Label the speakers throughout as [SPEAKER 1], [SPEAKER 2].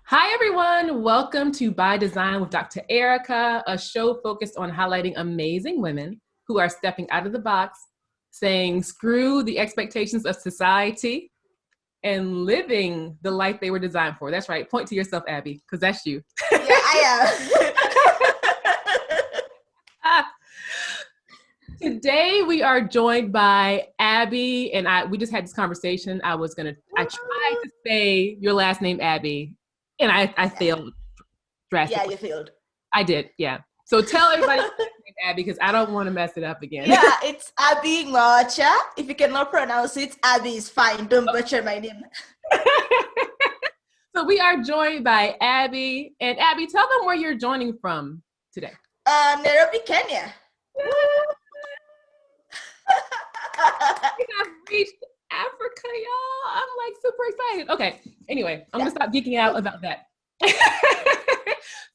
[SPEAKER 1] Hi, everyone. Welcome to By Design with Dr. Erika, a show focused on highlighting amazing women who are stepping out of the box, saying screw the expectations of society, and living the life they were designed for. That's right. Point to yourself, Abbie, because that's you.
[SPEAKER 2] Yeah, I am.
[SPEAKER 1] Today we are joined by Abbie, and we just had this conversation. I tried to say your last name, Abbie, and I failed drastically.
[SPEAKER 2] Yeah, you failed.
[SPEAKER 1] I did, yeah. So tell everybody your last name, Abbie, because I don't want to mess it up again.
[SPEAKER 2] Yeah, it's Abbie Nwaocha. If you cannot pronounce it, Abbie is fine. Don't butcher my name.
[SPEAKER 1] So we are joined by Abbie, and Abbie, tell them where you're joining from today.
[SPEAKER 2] Nairobi, Kenya.
[SPEAKER 1] We have reached Africa, y'all. I'm like super excited. Okay, anyway, I'm gonna stop geeking out about that.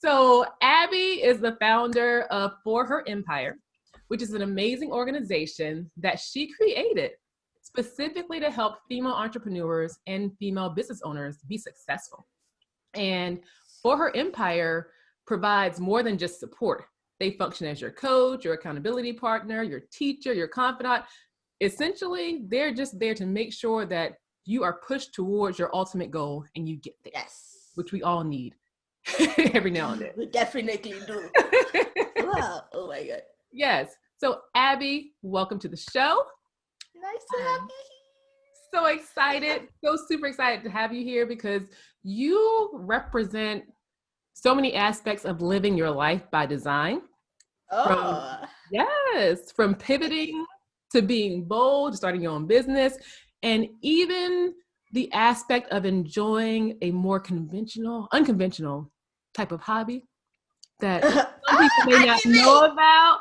[SPEAKER 1] So Abbie is the founder of For Her Empire, which is an amazing organization that she created specifically to help female entrepreneurs and female business owners be successful. And For Her Empire provides more than just support. They function as your coach, your accountability partner, your teacher, your confidant. Essentially, they're just there to make sure that you are pushed towards your ultimate goal and you get there.
[SPEAKER 2] Yes.
[SPEAKER 1] Which we all need every now and then.
[SPEAKER 2] We definitely do. Wow. Oh my God.
[SPEAKER 1] Yes. So Abbie, welcome to the show.
[SPEAKER 2] Nice to have you here.
[SPEAKER 1] So excited, so super excited to have you here because you represent so many aspects of living your life by design. From pivoting to being bold, to starting your own business, and even the aspect of enjoying a more unconventional type of hobby that some people may not know about,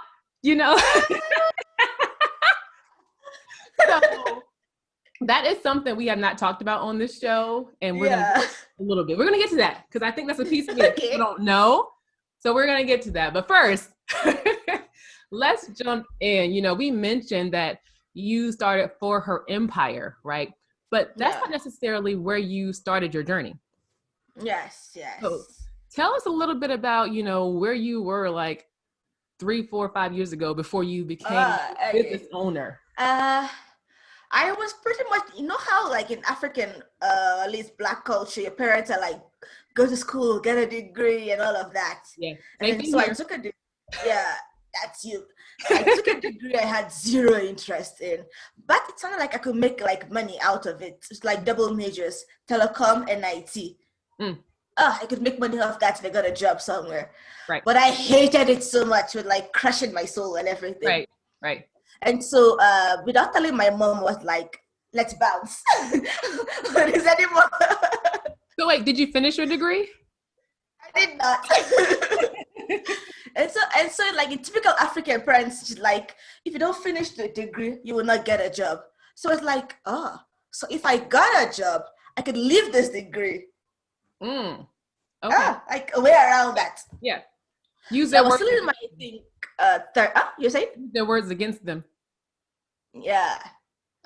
[SPEAKER 1] So that is something we have not talked about on this show, and we're gonna a little bit. We're gonna get to that because I think that's a piece of me that people don't know. So we're gonna get to that. But first, let's jump in. We mentioned that you started For Her Empire, right? But that's not necessarily where you started your journey.
[SPEAKER 2] Yes.
[SPEAKER 1] So tell us a little bit about, where you were like 3, 4, 5 years ago before you became a business owner.
[SPEAKER 2] I was pretty much, how like in African, at least Black culture, your parents are like, go to school, get a degree and all of that.
[SPEAKER 1] Yeah.
[SPEAKER 2] And so I took a degree. Yeah, that's you. I took a degree I had zero interest in, but it sounded like I could make like money out of it. It's like double majors, telecom and IT. I could make money off that if I got a job somewhere.
[SPEAKER 1] Right.
[SPEAKER 2] But I hated it so much with like crushing my soul and everything.
[SPEAKER 1] Right.
[SPEAKER 2] And so without telling my mom was like, let's bounce. What is anymore?
[SPEAKER 1] So wait, did you finish your degree?
[SPEAKER 2] I did not. And so like in typical African parents, like if you don't finish the degree, you will not get a job. So it's like, so if I got a job, I could leave this degree.
[SPEAKER 1] Okay.
[SPEAKER 2] Like a way around that.
[SPEAKER 1] Yeah. Use their words.
[SPEAKER 2] Still in my thing. You say?
[SPEAKER 1] Use their words against them.
[SPEAKER 2] Yeah.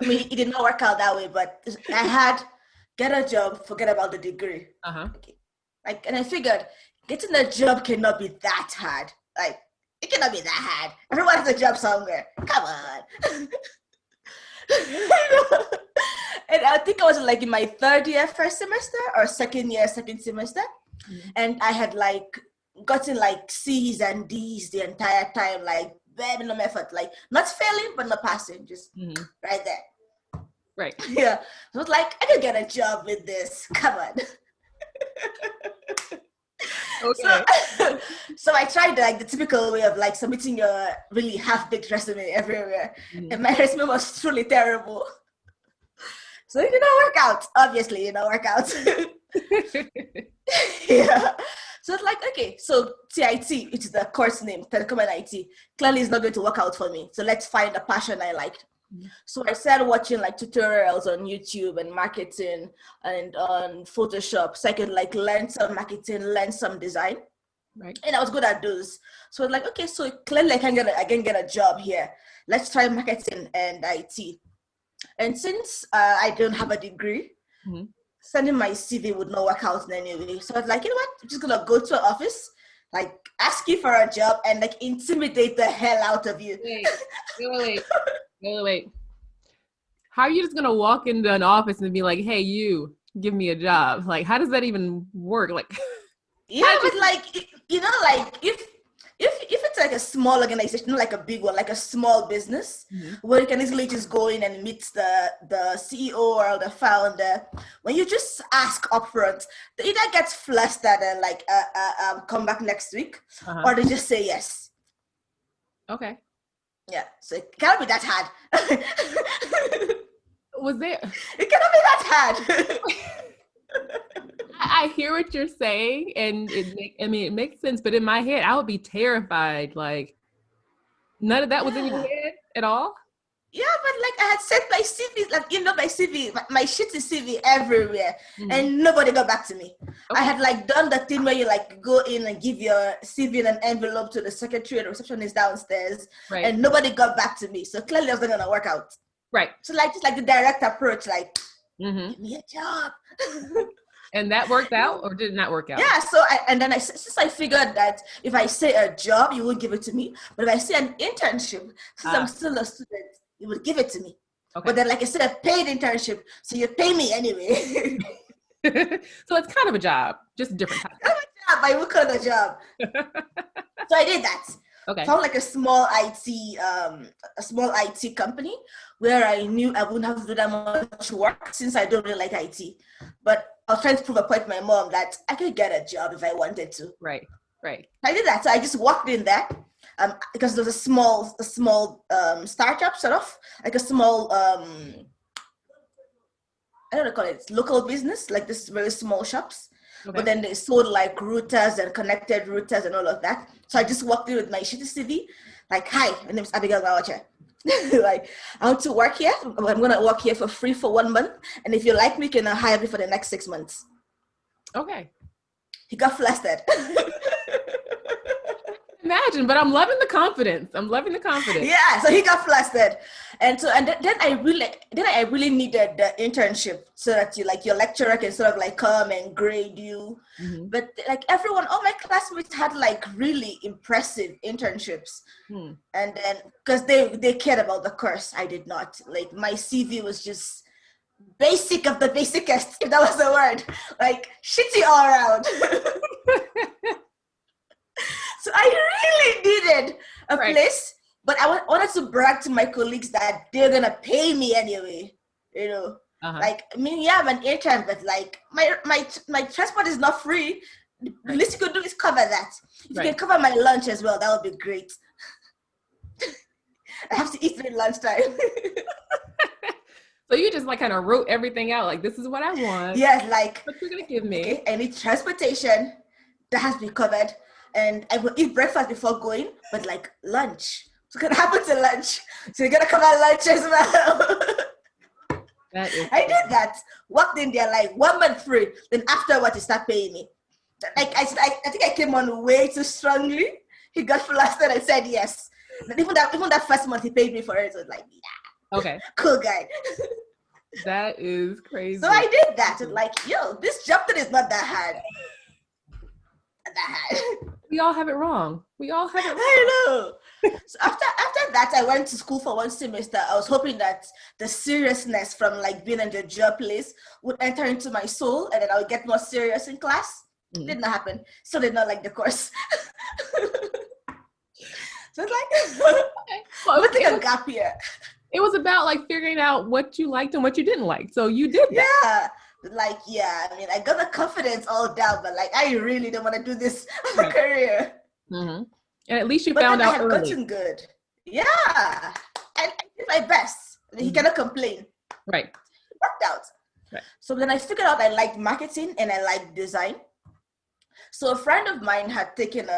[SPEAKER 2] I mean, it did not work out that way, but I had get a job, forget about the degree. Okay. Like, and I figured getting a job cannot be that hard. Like, it cannot be that hard. Everyone has a job somewhere. Come on. And I think I was like in my third year, first semester, or second year, second semester. And I had like gotten like C's and D's the entire time, like bare minimum effort, like not failing, but not passing, just right there.
[SPEAKER 1] Right.
[SPEAKER 2] Yeah. So I was like, I could get a job with this. Come on.
[SPEAKER 1] Okay.
[SPEAKER 2] So I tried like the typical way of like submitting your really half-baked resume everywhere. And my resume was truly terrible. So it did not work out. Obviously, it did not work out. Yeah. So it's like, okay, so TIT, which is the course name, Telecom and IT, clearly is not going to work out for me. So let's find a passion I liked. So I started watching like tutorials on YouTube and marketing and on Photoshop, so I could like learn some marketing, learn some design.
[SPEAKER 1] Right.
[SPEAKER 2] And I was good at those. So I was like, okay, so clearly I can get a job here. Let's try marketing and IT. And since I don't have a degree, sending my CV would not work out in any way. So I was like, you know what? I'm just gonna go to an office, like ask you for a job and like intimidate the hell out of you.
[SPEAKER 1] Wait. How are you just gonna walk into an office and be like, hey, you, give me a job? Like, how does that even work? Like,
[SPEAKER 2] yeah, but like, you know, like if it's like a small organization, not like a big one, like a small business, where you can easily just go in and meet the CEO or the founder, when you just ask upfront, they either get flustered and like come back next week, or they just say yes.
[SPEAKER 1] Okay.
[SPEAKER 2] Yeah, so it cannot be that hard.
[SPEAKER 1] Was there?
[SPEAKER 2] It cannot be that hard.
[SPEAKER 1] I hear what you're saying, and it makes sense. But in my head, I would be terrified. Like, none of that was in your head at all.
[SPEAKER 2] Yeah, but like I had sent my CV, like my CV, my shitty CV everywhere, and nobody got back to me. Okay. I had like done the thing where you like go in and give your CV in an envelope to the secretary and the receptionist downstairs, and nobody got back to me. So clearly, it wasn't gonna work out.
[SPEAKER 1] Right.
[SPEAKER 2] So like just like the direct approach, like give me a job.
[SPEAKER 1] And that worked out, or did it not work out?
[SPEAKER 2] Yeah. So since I figured that if I say a job, you would give it to me, but if I say an internship, since I'm still a student, you would give it to me. Okay. But then, like I said, a paid internship, so you pay me anyway.
[SPEAKER 1] So it's kind of a job, just a different type.
[SPEAKER 2] Kind of a job. I would call it a job. So I did that. Okay. Found like a small IT company where I knew I wouldn't have to do that much work since I don't really like IT. But I was trying to prove a point to my mom that I could get a job if I wanted to.
[SPEAKER 1] Right.
[SPEAKER 2] I did that. So I just walked in there. Because there was a small startup, sort of like a small I don't know call it local business, like this very small shops. Okay. But then they sold like routers and connected routers and all of that. So I just walked in with my shitty CV, like, hi, my name is Abbie Nwaocha. Like, I want to work here. I'm gonna work here for free for 1 month, and if you like me, you can hire me for the next 6 months. Okay. He got flustered.
[SPEAKER 1] Imagine, but I'm loving the confidence.
[SPEAKER 2] Yeah, so he got flustered, and then I really needed the internship so that your lecturer can sort of like come and grade you. But like all my classmates had like really impressive internships, and then because they cared about the course, I did not. Like my CV was just basic of the basicest, if that was the word, like shitty all around. So I really needed a place, but I wanted to brag to my colleagues that they're gonna pay me anyway. You know, like I mean, yeah, I'm an intern, but like my transport is not free. The least you could do is cover that. If you can cover my lunch as well, that would be great. I have to eat during lunchtime.
[SPEAKER 1] So you just like kind of wrote everything out, like this is what I want.
[SPEAKER 2] Yes, like
[SPEAKER 1] what you're gonna give me.
[SPEAKER 2] Okay, I need transportation that has to be covered. And I will eat breakfast before going, but like lunch. What's gonna happen to lunch? So you're gonna cover lunch as well. I did that. Walked in there like 1 month free. Then afterwards, he started paying me. Like I think I came on way too strongly. He got flustered and said yes. And even that first month, he paid me for it. So it was like, yeah.
[SPEAKER 1] Okay.
[SPEAKER 2] Cool guy.
[SPEAKER 1] That is crazy.
[SPEAKER 2] So I did that. Like, yo, this job thing is not that hard.
[SPEAKER 1] We all have it wrong.
[SPEAKER 2] I know. So after that, I went to school for 1 semester. I was hoping that the seriousness from like being in the job place would enter into my soul, and then I would get more serious in class. Did not happen. So did not like the course. So it's like, well, take a gap here.
[SPEAKER 1] It was about like figuring out what you liked and what you didn't like. So you did that.
[SPEAKER 2] Yeah. Like, yeah, I mean, I got the confidence all down, but like, I really don't want to do this as a career.
[SPEAKER 1] And at least you found out early. I have gotten
[SPEAKER 2] good. Yeah, I did my best. He cannot complain.
[SPEAKER 1] Right.
[SPEAKER 2] It worked out. Right. So then I figured out I liked marketing and I liked design. So a friend of mine had taken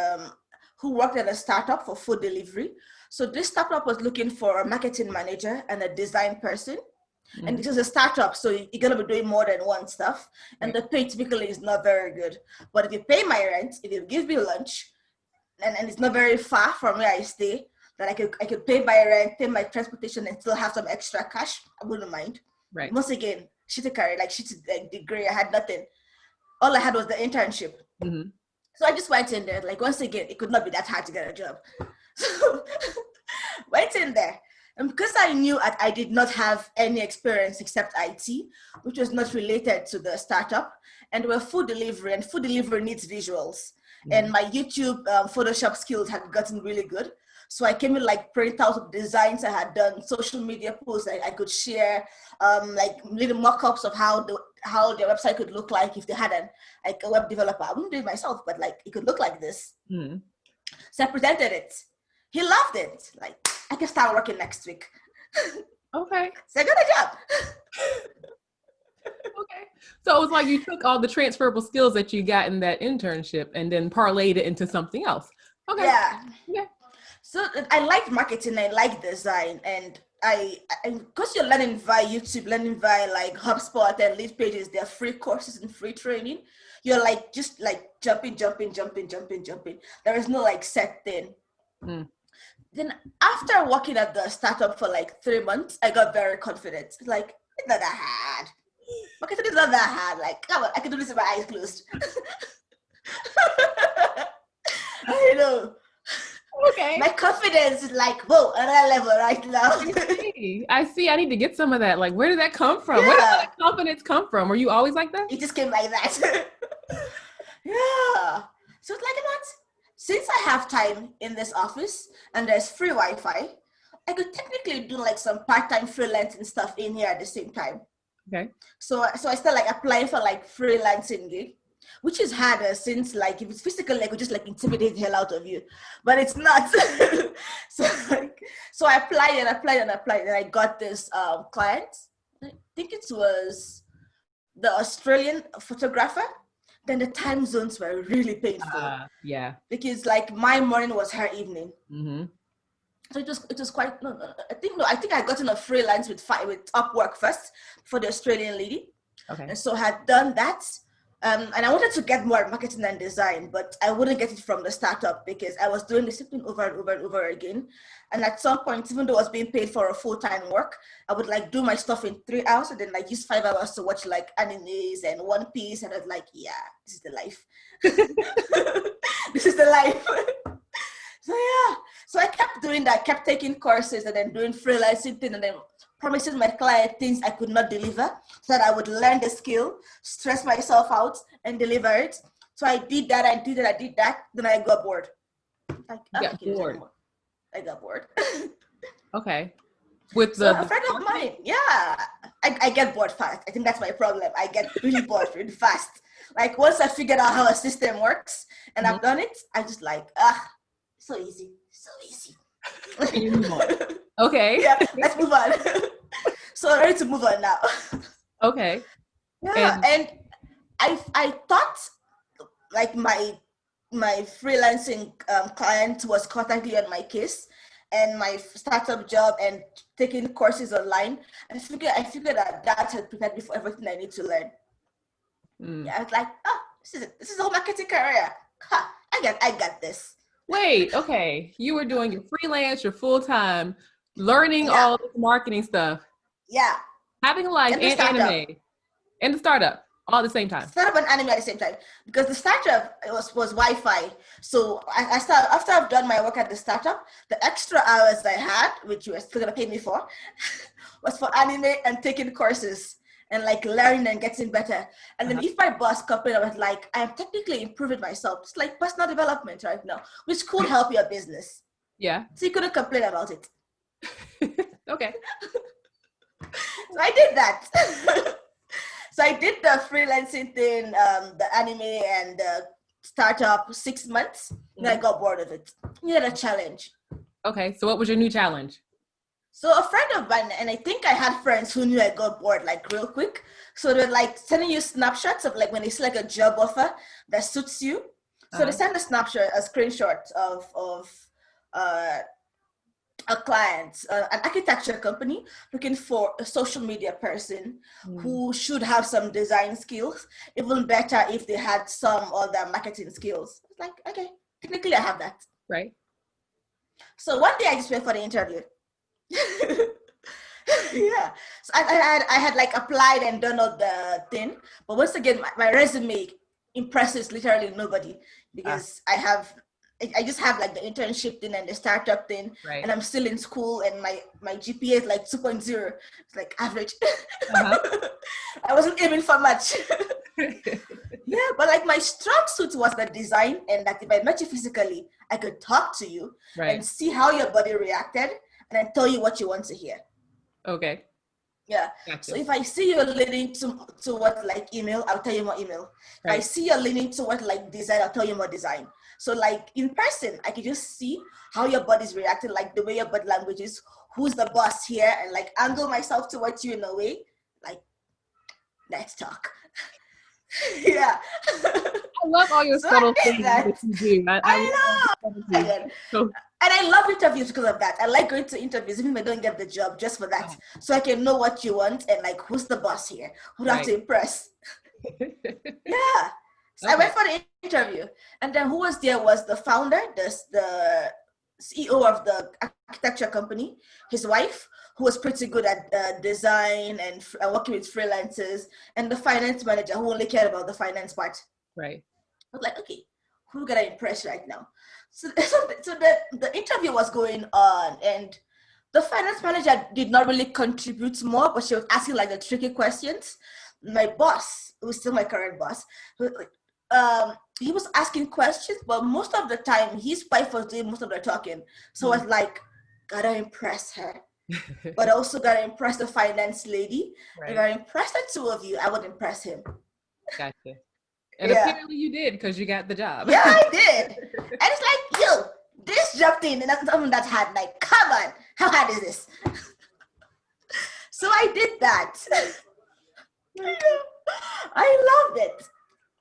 [SPEAKER 2] who worked at a startup for food delivery. So this startup was looking for a marketing manager and a design person. And it is a startup, so you're going to be doing more than one stuff. And the pay typically is not very good. But if you pay my rent, if you give me lunch, and it's not very far from where I stay, that I could pay my rent, pay my transportation, and still have some extra cash, I wouldn't mind. Right. Once again, shitty career, like shitty degree. I had nothing. All I had was the internship.
[SPEAKER 1] Mm-hmm.
[SPEAKER 2] So I just went in there. Like, once again, it could not be that hard to get a job. So went in there. And because I knew I did not have any experience except IT, which was not related to the startup, and we're food delivery, and food delivery needs visuals.
[SPEAKER 1] Mm-hmm.
[SPEAKER 2] And my YouTube Photoshop skills had gotten really good. So I came in like printouts of designs I had done, social media posts I could share, like little mock-ups of how their website could look like if they had a web developer. I wouldn't do it myself, but like it could look like this.
[SPEAKER 1] Mm-hmm.
[SPEAKER 2] So I presented it. He loved it. Like, I can start working next week.
[SPEAKER 1] Okay.
[SPEAKER 2] So I got a job.
[SPEAKER 1] Okay. So it was like you took all the transferable skills that you got in that internship and then parlayed it into something else. Okay.
[SPEAKER 2] Yeah.
[SPEAKER 1] Yeah.
[SPEAKER 2] So I like marketing, I like design, and I because you're learning via YouTube, learning via like HubSpot and Lead Pages, there are free courses and free training. You're like just like jumping. There is no like set thing.
[SPEAKER 1] Mm.
[SPEAKER 2] Then after working at the startup for like 3 months, I got very confident. Like, it's not that hard. Marketing is not that hard. Like, come on, I can do this with my eyes closed. I know.
[SPEAKER 1] Okay.
[SPEAKER 2] My confidence is like, whoa, another level right now.
[SPEAKER 1] I see. I need to get some of that. Like, where did that come from?
[SPEAKER 2] Yeah.
[SPEAKER 1] Where did that confidence come from? Were you always like that?
[SPEAKER 2] It just came like that. Yeah. So it's like, what? Since I have time in this office and there's free Wi-Fi, I could technically do like some part-time freelancing stuff in here at the same time.
[SPEAKER 1] Okay.
[SPEAKER 2] So I started like applying for like freelancing gig, which is harder since like if it's physical, like, it would just like intimidate the hell out of you, but it's not. So I applied and I got this client. I think it was the Australian photographer. Then the time zones were really painful.
[SPEAKER 1] Yeah.
[SPEAKER 2] Because like my morning was her evening.
[SPEAKER 1] Mm-hmm.
[SPEAKER 2] So it was quite, I think I got in a freelance with Upwork first for the Australian lady.
[SPEAKER 1] Okay.
[SPEAKER 2] And so I had done that. And I wanted to get more marketing and design, but I wouldn't get it from the startup because I was doing the same thing over and over and over again. And at some point, even though I was being paid for a full-time work, I would like do my stuff in 3 hours and then like use 5 hours to watch like animes and One Piece. And I was like, yeah, this is the life. This is the life. So yeah, so I kept doing that, kept taking courses and then doing freelancing thing and then promising my client things I could not deliver so that I would learn the skill, stress myself out and deliver it. So I did that, then I got bored. Like,
[SPEAKER 1] I
[SPEAKER 2] got bored.
[SPEAKER 1] Okay. With
[SPEAKER 2] so a friend of mine, yeah, I get bored fast. I think that's my problem. I get really bored really fast. Like once I figured out how a system works and I've done it, I just like, so easy.
[SPEAKER 1] Can you move on? Okay.
[SPEAKER 2] Yeah, let's move on. So I'm ready to move on now.
[SPEAKER 1] Okay.
[SPEAKER 2] Yeah, and I thought like my freelancing client was constantly on my case, and my startup job and taking courses online. I figured that had prepared me for everything I need to learn. Yeah, I was like, this is a whole marketing career. I got this.
[SPEAKER 1] Wait, okay. You were doing your freelance, your full-time, learning all this marketing stuff.
[SPEAKER 2] Yeah.
[SPEAKER 1] Having a life and anime. And the startup all at the same time.
[SPEAKER 2] Startup and anime at the same time. Because the startup was Wi-Fi. So I started, after I've done my work at the startup, the extra hours I had, which you were still gonna pay me for, was for anime and taking courses and like learning and getting better. And then if my boss complained, I was like, I am technically improving myself. It's like personal development right now, which could help your business.
[SPEAKER 1] Yeah.
[SPEAKER 2] So you couldn't complain about it.
[SPEAKER 1] Okay.
[SPEAKER 2] So I did that. So I did the freelancing thing, the anime and the startup 6 months, and I got bored of it. Needed a challenge.
[SPEAKER 1] Okay, so what was your new challenge?
[SPEAKER 2] So a friend of mine, and I think I had friends who knew I got bored like real quick. So they're like sending you snapshots of like when they see like a job offer that suits you. So they send a snapshot, a screenshot of a client, an architecture company looking for a social media person who should have some design skills, even better if they had some other marketing skills. It's like, okay, technically I have that.
[SPEAKER 1] Right.
[SPEAKER 2] So one day I just went for the interview. Yeah. So I had like applied and done all the thing, but once again, my resume impresses literally nobody
[SPEAKER 1] Ah,
[SPEAKER 2] because I just have like the internship thing and the startup thing,
[SPEAKER 1] right.
[SPEAKER 2] and I'm still in school, and my GPA is like 2.0. It's like average.
[SPEAKER 1] Uh-huh.
[SPEAKER 2] I wasn't aiming for much. Yeah, but like my strong suit was the design, and that if I met you physically, I could talk to you and
[SPEAKER 1] Right.
[SPEAKER 2] see how your body reacted, and then tell you what you want to hear.
[SPEAKER 1] Okay.
[SPEAKER 2] Yeah. So
[SPEAKER 1] Gotcha.
[SPEAKER 2] if I see you're leaning to what like email, I'll tell you more email. If I
[SPEAKER 1] Right.
[SPEAKER 2] see you're leaning to what like design, I'll tell you more design. So like in person, I can just see how your body's reacting, like the way your body language is, who's the boss here, and like angle myself towards you in a way, like let's talk. Yeah.
[SPEAKER 1] I love all your
[SPEAKER 2] So I
[SPEAKER 1] subtle
[SPEAKER 2] did
[SPEAKER 1] things
[SPEAKER 2] that.
[SPEAKER 1] that you do. I love
[SPEAKER 2] I
[SPEAKER 1] all the
[SPEAKER 2] know.
[SPEAKER 1] subtleties. So,
[SPEAKER 2] And I love interviews because of that. I like going to interviews even if I don't get the job just for that. So I can know what you want and like who's the boss here, who do I have
[SPEAKER 1] right.
[SPEAKER 2] to impress. Yeah. So I
[SPEAKER 1] Okay.
[SPEAKER 2] went for the interview. And then who was there was the founder, the CEO of the architecture company, his wife, who was pretty good at design and working with freelancers, and the finance manager who only cared about the finance part.
[SPEAKER 1] Right.
[SPEAKER 2] I was like, okay, who can I impress right now? So the interview was going on, and the finance manager did not really contribute more, but she was asking like the tricky questions. My boss, who is still my current boss, he was asking questions, but most of the time his wife was doing most of the talking. So I was like, gotta impress her, but also gotta impress the finance lady. If
[SPEAKER 1] Right.
[SPEAKER 2] I impress the two of you, I would impress him.
[SPEAKER 1] Gotcha. And
[SPEAKER 2] Yeah.
[SPEAKER 1] apparently you did because you got the job.
[SPEAKER 2] Yeah, I did. And it's like, yo, this jumped in and that's something that's hard. Like, come on, how hard is this? So I did that. I loved it.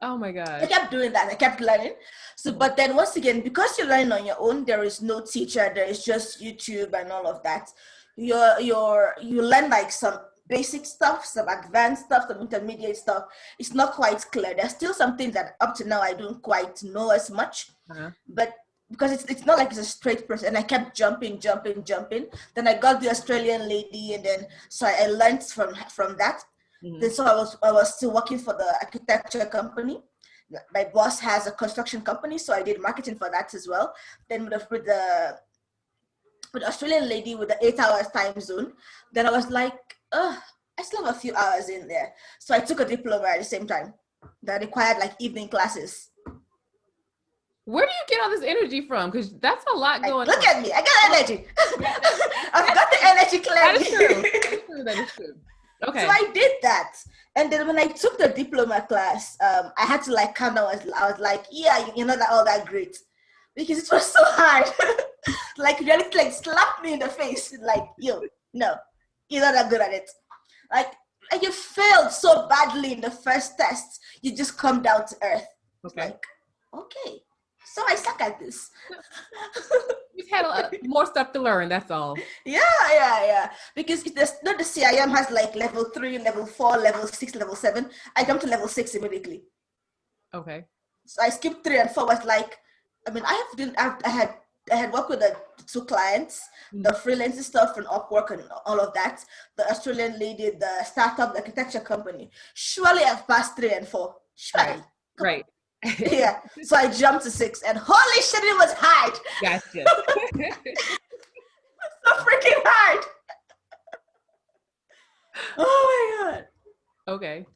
[SPEAKER 1] Oh my
[SPEAKER 2] I
[SPEAKER 1] gosh.
[SPEAKER 2] kept doing that. I kept learning. So, but then once again, because you're learning on your own, there is no teacher. There is just YouTube and all of that. You learn like some basic stuff, some advanced stuff, some intermediate stuff. It's not quite clear. There's still some things that up to now I don't quite know as much,
[SPEAKER 1] Uh-huh.
[SPEAKER 2] but because it's not like it's a straight process, and I kept jumping. Then I got the Australian lady, and then so I learned from that.
[SPEAKER 1] Hmm.
[SPEAKER 2] Then so I was still working for the architecture company. My boss has a construction company, so I did marketing for that as well. Then with the Australian lady with the 8 hours time zone, then I was like, I still have a few hours in there. So I took a diploma at the same time that required like evening classes.
[SPEAKER 1] Where do you get all this energy from? Because that's a lot
[SPEAKER 2] Like,
[SPEAKER 1] going
[SPEAKER 2] look
[SPEAKER 1] on.
[SPEAKER 2] at me, I got energy.
[SPEAKER 1] Yeah,
[SPEAKER 2] I've got the energy
[SPEAKER 1] that is true.
[SPEAKER 2] clearly.
[SPEAKER 1] That is true. That is true.
[SPEAKER 2] So
[SPEAKER 1] Okay.
[SPEAKER 2] I did that. And then when I took the diploma class, I had to like calm down. I was like, yeah, you're not all that great. Because it was so hard. Like really like slapped me in the face. Like, yo, no, you're not that good at it. Like, like you failed so badly in the first test, you just come down to earth. It's
[SPEAKER 1] Okay.
[SPEAKER 2] like, okay, so I suck at this.
[SPEAKER 1] You've had more stuff to learn. That's all.
[SPEAKER 2] Yeah. Because there's not the CIM has like level 3, level 4, level 6, level 7. I jumped to level 6 immediately.
[SPEAKER 1] Okay.
[SPEAKER 2] So I skipped 3 and 4 was like, I mean, I had worked with the two clients, the
[SPEAKER 1] Mhm.
[SPEAKER 2] freelancing stuff from Upwork and all of that, the Australian lady, the startup, the architecture company. Surely I've passed 3 and 4.
[SPEAKER 1] Right.
[SPEAKER 2] Surely. Come on.
[SPEAKER 1] Right.
[SPEAKER 2] Yeah. So I jumped to 6 and holy shit, it was hard.
[SPEAKER 1] Gotcha.
[SPEAKER 2] So freaking hard. Oh my God.
[SPEAKER 1] Okay.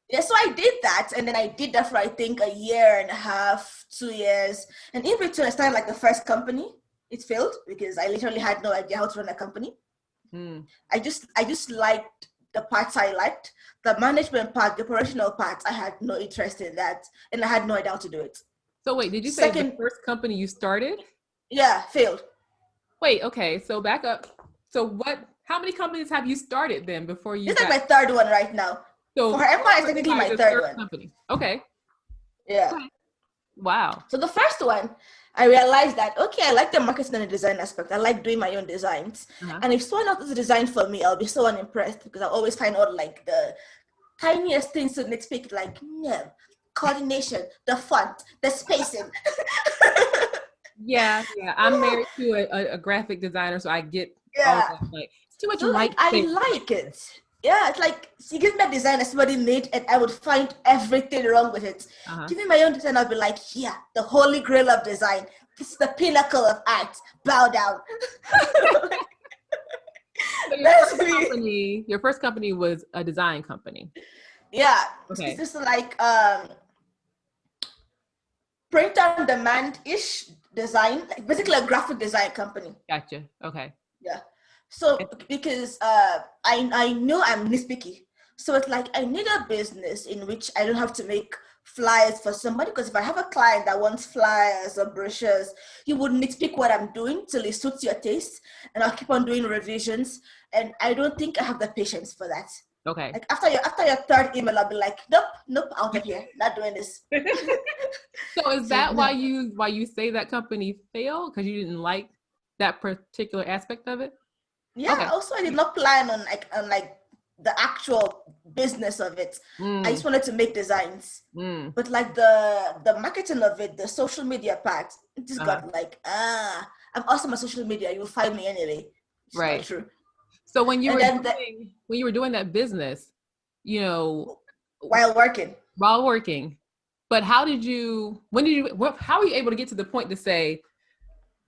[SPEAKER 2] Yeah, so I did that, and then I did that for I think a year and a half, 2 years, and in between I started like the first company. It failed because I literally had no idea how to run a company.
[SPEAKER 1] Mm.
[SPEAKER 2] I just liked the parts I liked, the management part, the operational part. I had no interest in that, and I had no idea how to do it.
[SPEAKER 1] So wait, did you say the
[SPEAKER 2] Second,
[SPEAKER 1] first company you started?
[SPEAKER 2] yeah, failed.
[SPEAKER 1] Wait, okay. So back up. So how many companies have you started then before you
[SPEAKER 2] This is
[SPEAKER 1] got,
[SPEAKER 2] like my third one right now. For
[SPEAKER 1] so
[SPEAKER 2] Empire is
[SPEAKER 1] Forward
[SPEAKER 2] technically
[SPEAKER 1] Empire is
[SPEAKER 2] my
[SPEAKER 1] your
[SPEAKER 2] third
[SPEAKER 1] third
[SPEAKER 2] one.
[SPEAKER 1] company. Okay.
[SPEAKER 2] Yeah.
[SPEAKER 1] Okay. Wow.
[SPEAKER 2] So the first one, I realized that okay, I like the marketing and the design aspect. I like doing my own designs.
[SPEAKER 1] Uh-huh.
[SPEAKER 2] And if someone else does a design for me, I'll be so unimpressed because I always find out like the tiniest things to nitpick, like no coordination, the font, the spacing.
[SPEAKER 1] Yeah, yeah. I'm married to a graphic designer, so I get all
[SPEAKER 2] Yeah.
[SPEAKER 1] that. Like Too much
[SPEAKER 2] So like I like it. Yeah, it's like you give me a design that somebody made and I would find everything wrong with it. Give me my own design, I'll be like, yeah, the holy grail of design. This is the pinnacle of art. Bow down.
[SPEAKER 1] So your first company was a design company.
[SPEAKER 2] Yeah.
[SPEAKER 1] Okay.
[SPEAKER 2] It's just like print on demand-ish design, like basically a graphic design company.
[SPEAKER 1] Gotcha. Okay.
[SPEAKER 2] Yeah. So because I know I'm nitpicky. So it's like I need a business in which I don't have to make flyers for somebody, because if I have a client that wants flyers or brochures, you would nitpick what I'm doing till it suits your taste, and I'll keep on doing revisions. And I don't think I have the patience for that.
[SPEAKER 1] Okay.
[SPEAKER 2] Like after your third email, I'll be like, nope, out of here, not doing this.
[SPEAKER 1] So is that why you say that company failed? Because you didn't like that particular aspect of it?
[SPEAKER 2] Yeah.
[SPEAKER 1] Okay.
[SPEAKER 2] Also, I did not plan on like the actual business of it. I just wanted to make designs. But like the marketing of it, the social media part, it just got like, I'm awesome on social media. You'll find me anyway. It's
[SPEAKER 1] right.
[SPEAKER 2] not true.
[SPEAKER 1] So when you were doing that business, you know,
[SPEAKER 2] while working,
[SPEAKER 1] but how were you able to get to the point to say,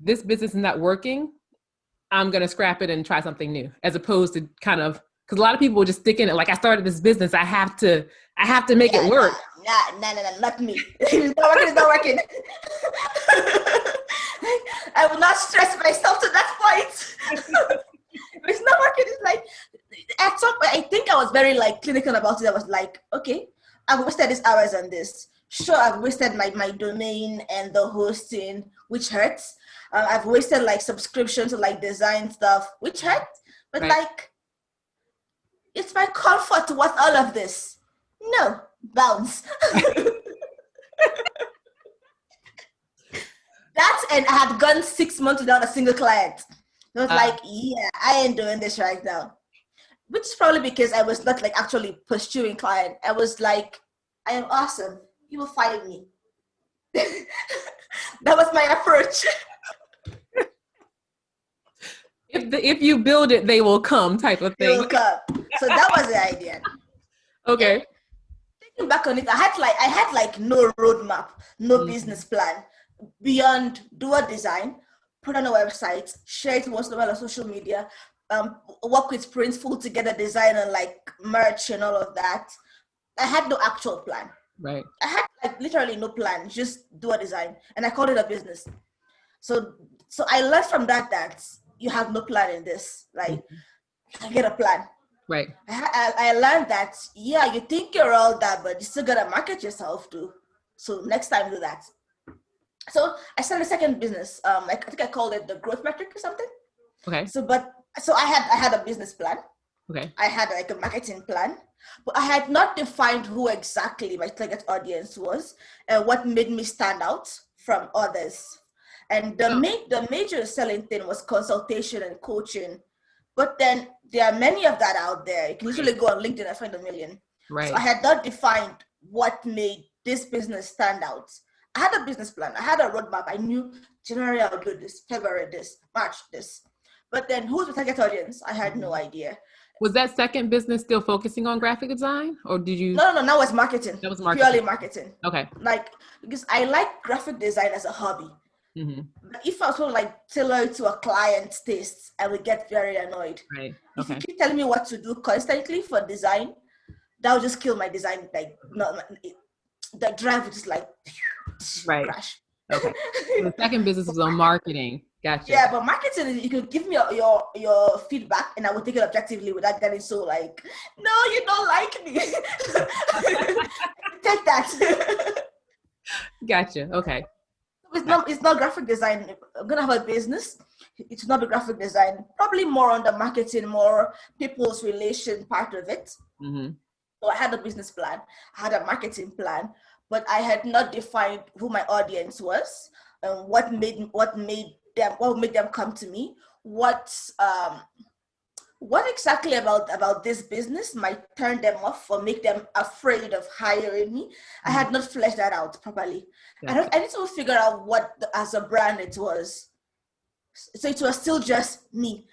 [SPEAKER 1] this business is not working, I'm going to scrap it and try something new, as opposed to kind of, because a lot of people will just stick in it. Like, I started this business, I have to make it work.
[SPEAKER 2] Nah, not me. It's not working. I will not stress myself to that point. It's not working. It's like, at some point, I think I was very like clinical about it. I was like, okay, I've wasted these hours on this. Sure, I've wasted my domain and the hosting, which hurts. I've wasted like subscription to like design stuff, which hurts. But like, it's my comfort worth all of this? No, bounce. That, and I had gone 6 months without a single client. I was like, yeah, I ain't doing this right now. Which is probably because I was not like actually pursuing client. I was like, I am awesome. You will find me. That was my approach.
[SPEAKER 1] If you build it, they will come, type of thing.
[SPEAKER 2] They will come. So that was the idea.
[SPEAKER 1] Okay.
[SPEAKER 2] And thinking back on it, I had like no roadmap, no business plan beyond do a design, put on a website, share it once in a while on social media, work with Printful to get a design and like merch and all of that. I had no actual plan.
[SPEAKER 1] Right.
[SPEAKER 2] I had like literally no plan, just do a design, and I called it a business. So I learned from that you have no plan in this, right? I get a plan.
[SPEAKER 1] Right.
[SPEAKER 2] I learned that, yeah, you think you're all that, but you still gotta market yourself too. So next time do that. So I started a second business. I think I called it the growth metric or something.
[SPEAKER 1] Okay.
[SPEAKER 2] So I had a business plan.
[SPEAKER 1] Okay.
[SPEAKER 2] I had like a marketing plan, but I had not defined who exactly my target audience was and what made me stand out from others. And the major selling thing was consultation and coaching. But then there are many of that out there. You can usually go on LinkedIn and find a million.
[SPEAKER 1] Right.
[SPEAKER 2] So I had not defined what made this business stand out. I had a business plan. I had a roadmap. I knew January I'll do this, February this, March this. But then who's the target audience? I had no idea.
[SPEAKER 1] Was that second business still focusing on graphic design, or did you?
[SPEAKER 2] No, that was marketing.
[SPEAKER 1] That was marketing.
[SPEAKER 2] Purely marketing.
[SPEAKER 1] Okay.
[SPEAKER 2] Like, because I like graphic design as a hobby. But if I was to like tailor it to a client's tastes, I would get very annoyed.
[SPEAKER 1] Right.
[SPEAKER 2] If you keep telling me what to do constantly for design, that would just kill my design. Like, the drive would just like crash.
[SPEAKER 1] Okay. So the second business was on marketing. Gotcha.
[SPEAKER 2] Yeah, but marketing, you could give me your feedback and I would take it objectively without getting so like, no, you don't like me. Take that.
[SPEAKER 1] Gotcha. Okay.
[SPEAKER 2] It's not graphic design. I'm gonna have a business. It's not the graphic design. Probably more on the marketing, more people's relation part of it. So I had a business plan. I had a marketing plan, but I had not defined who my audience was and what made them come to me. What exactly about this business might turn them off or make them afraid of hiring me? I had not fleshed that out properly. I need to figure out what as a brand it was. So it was still just me.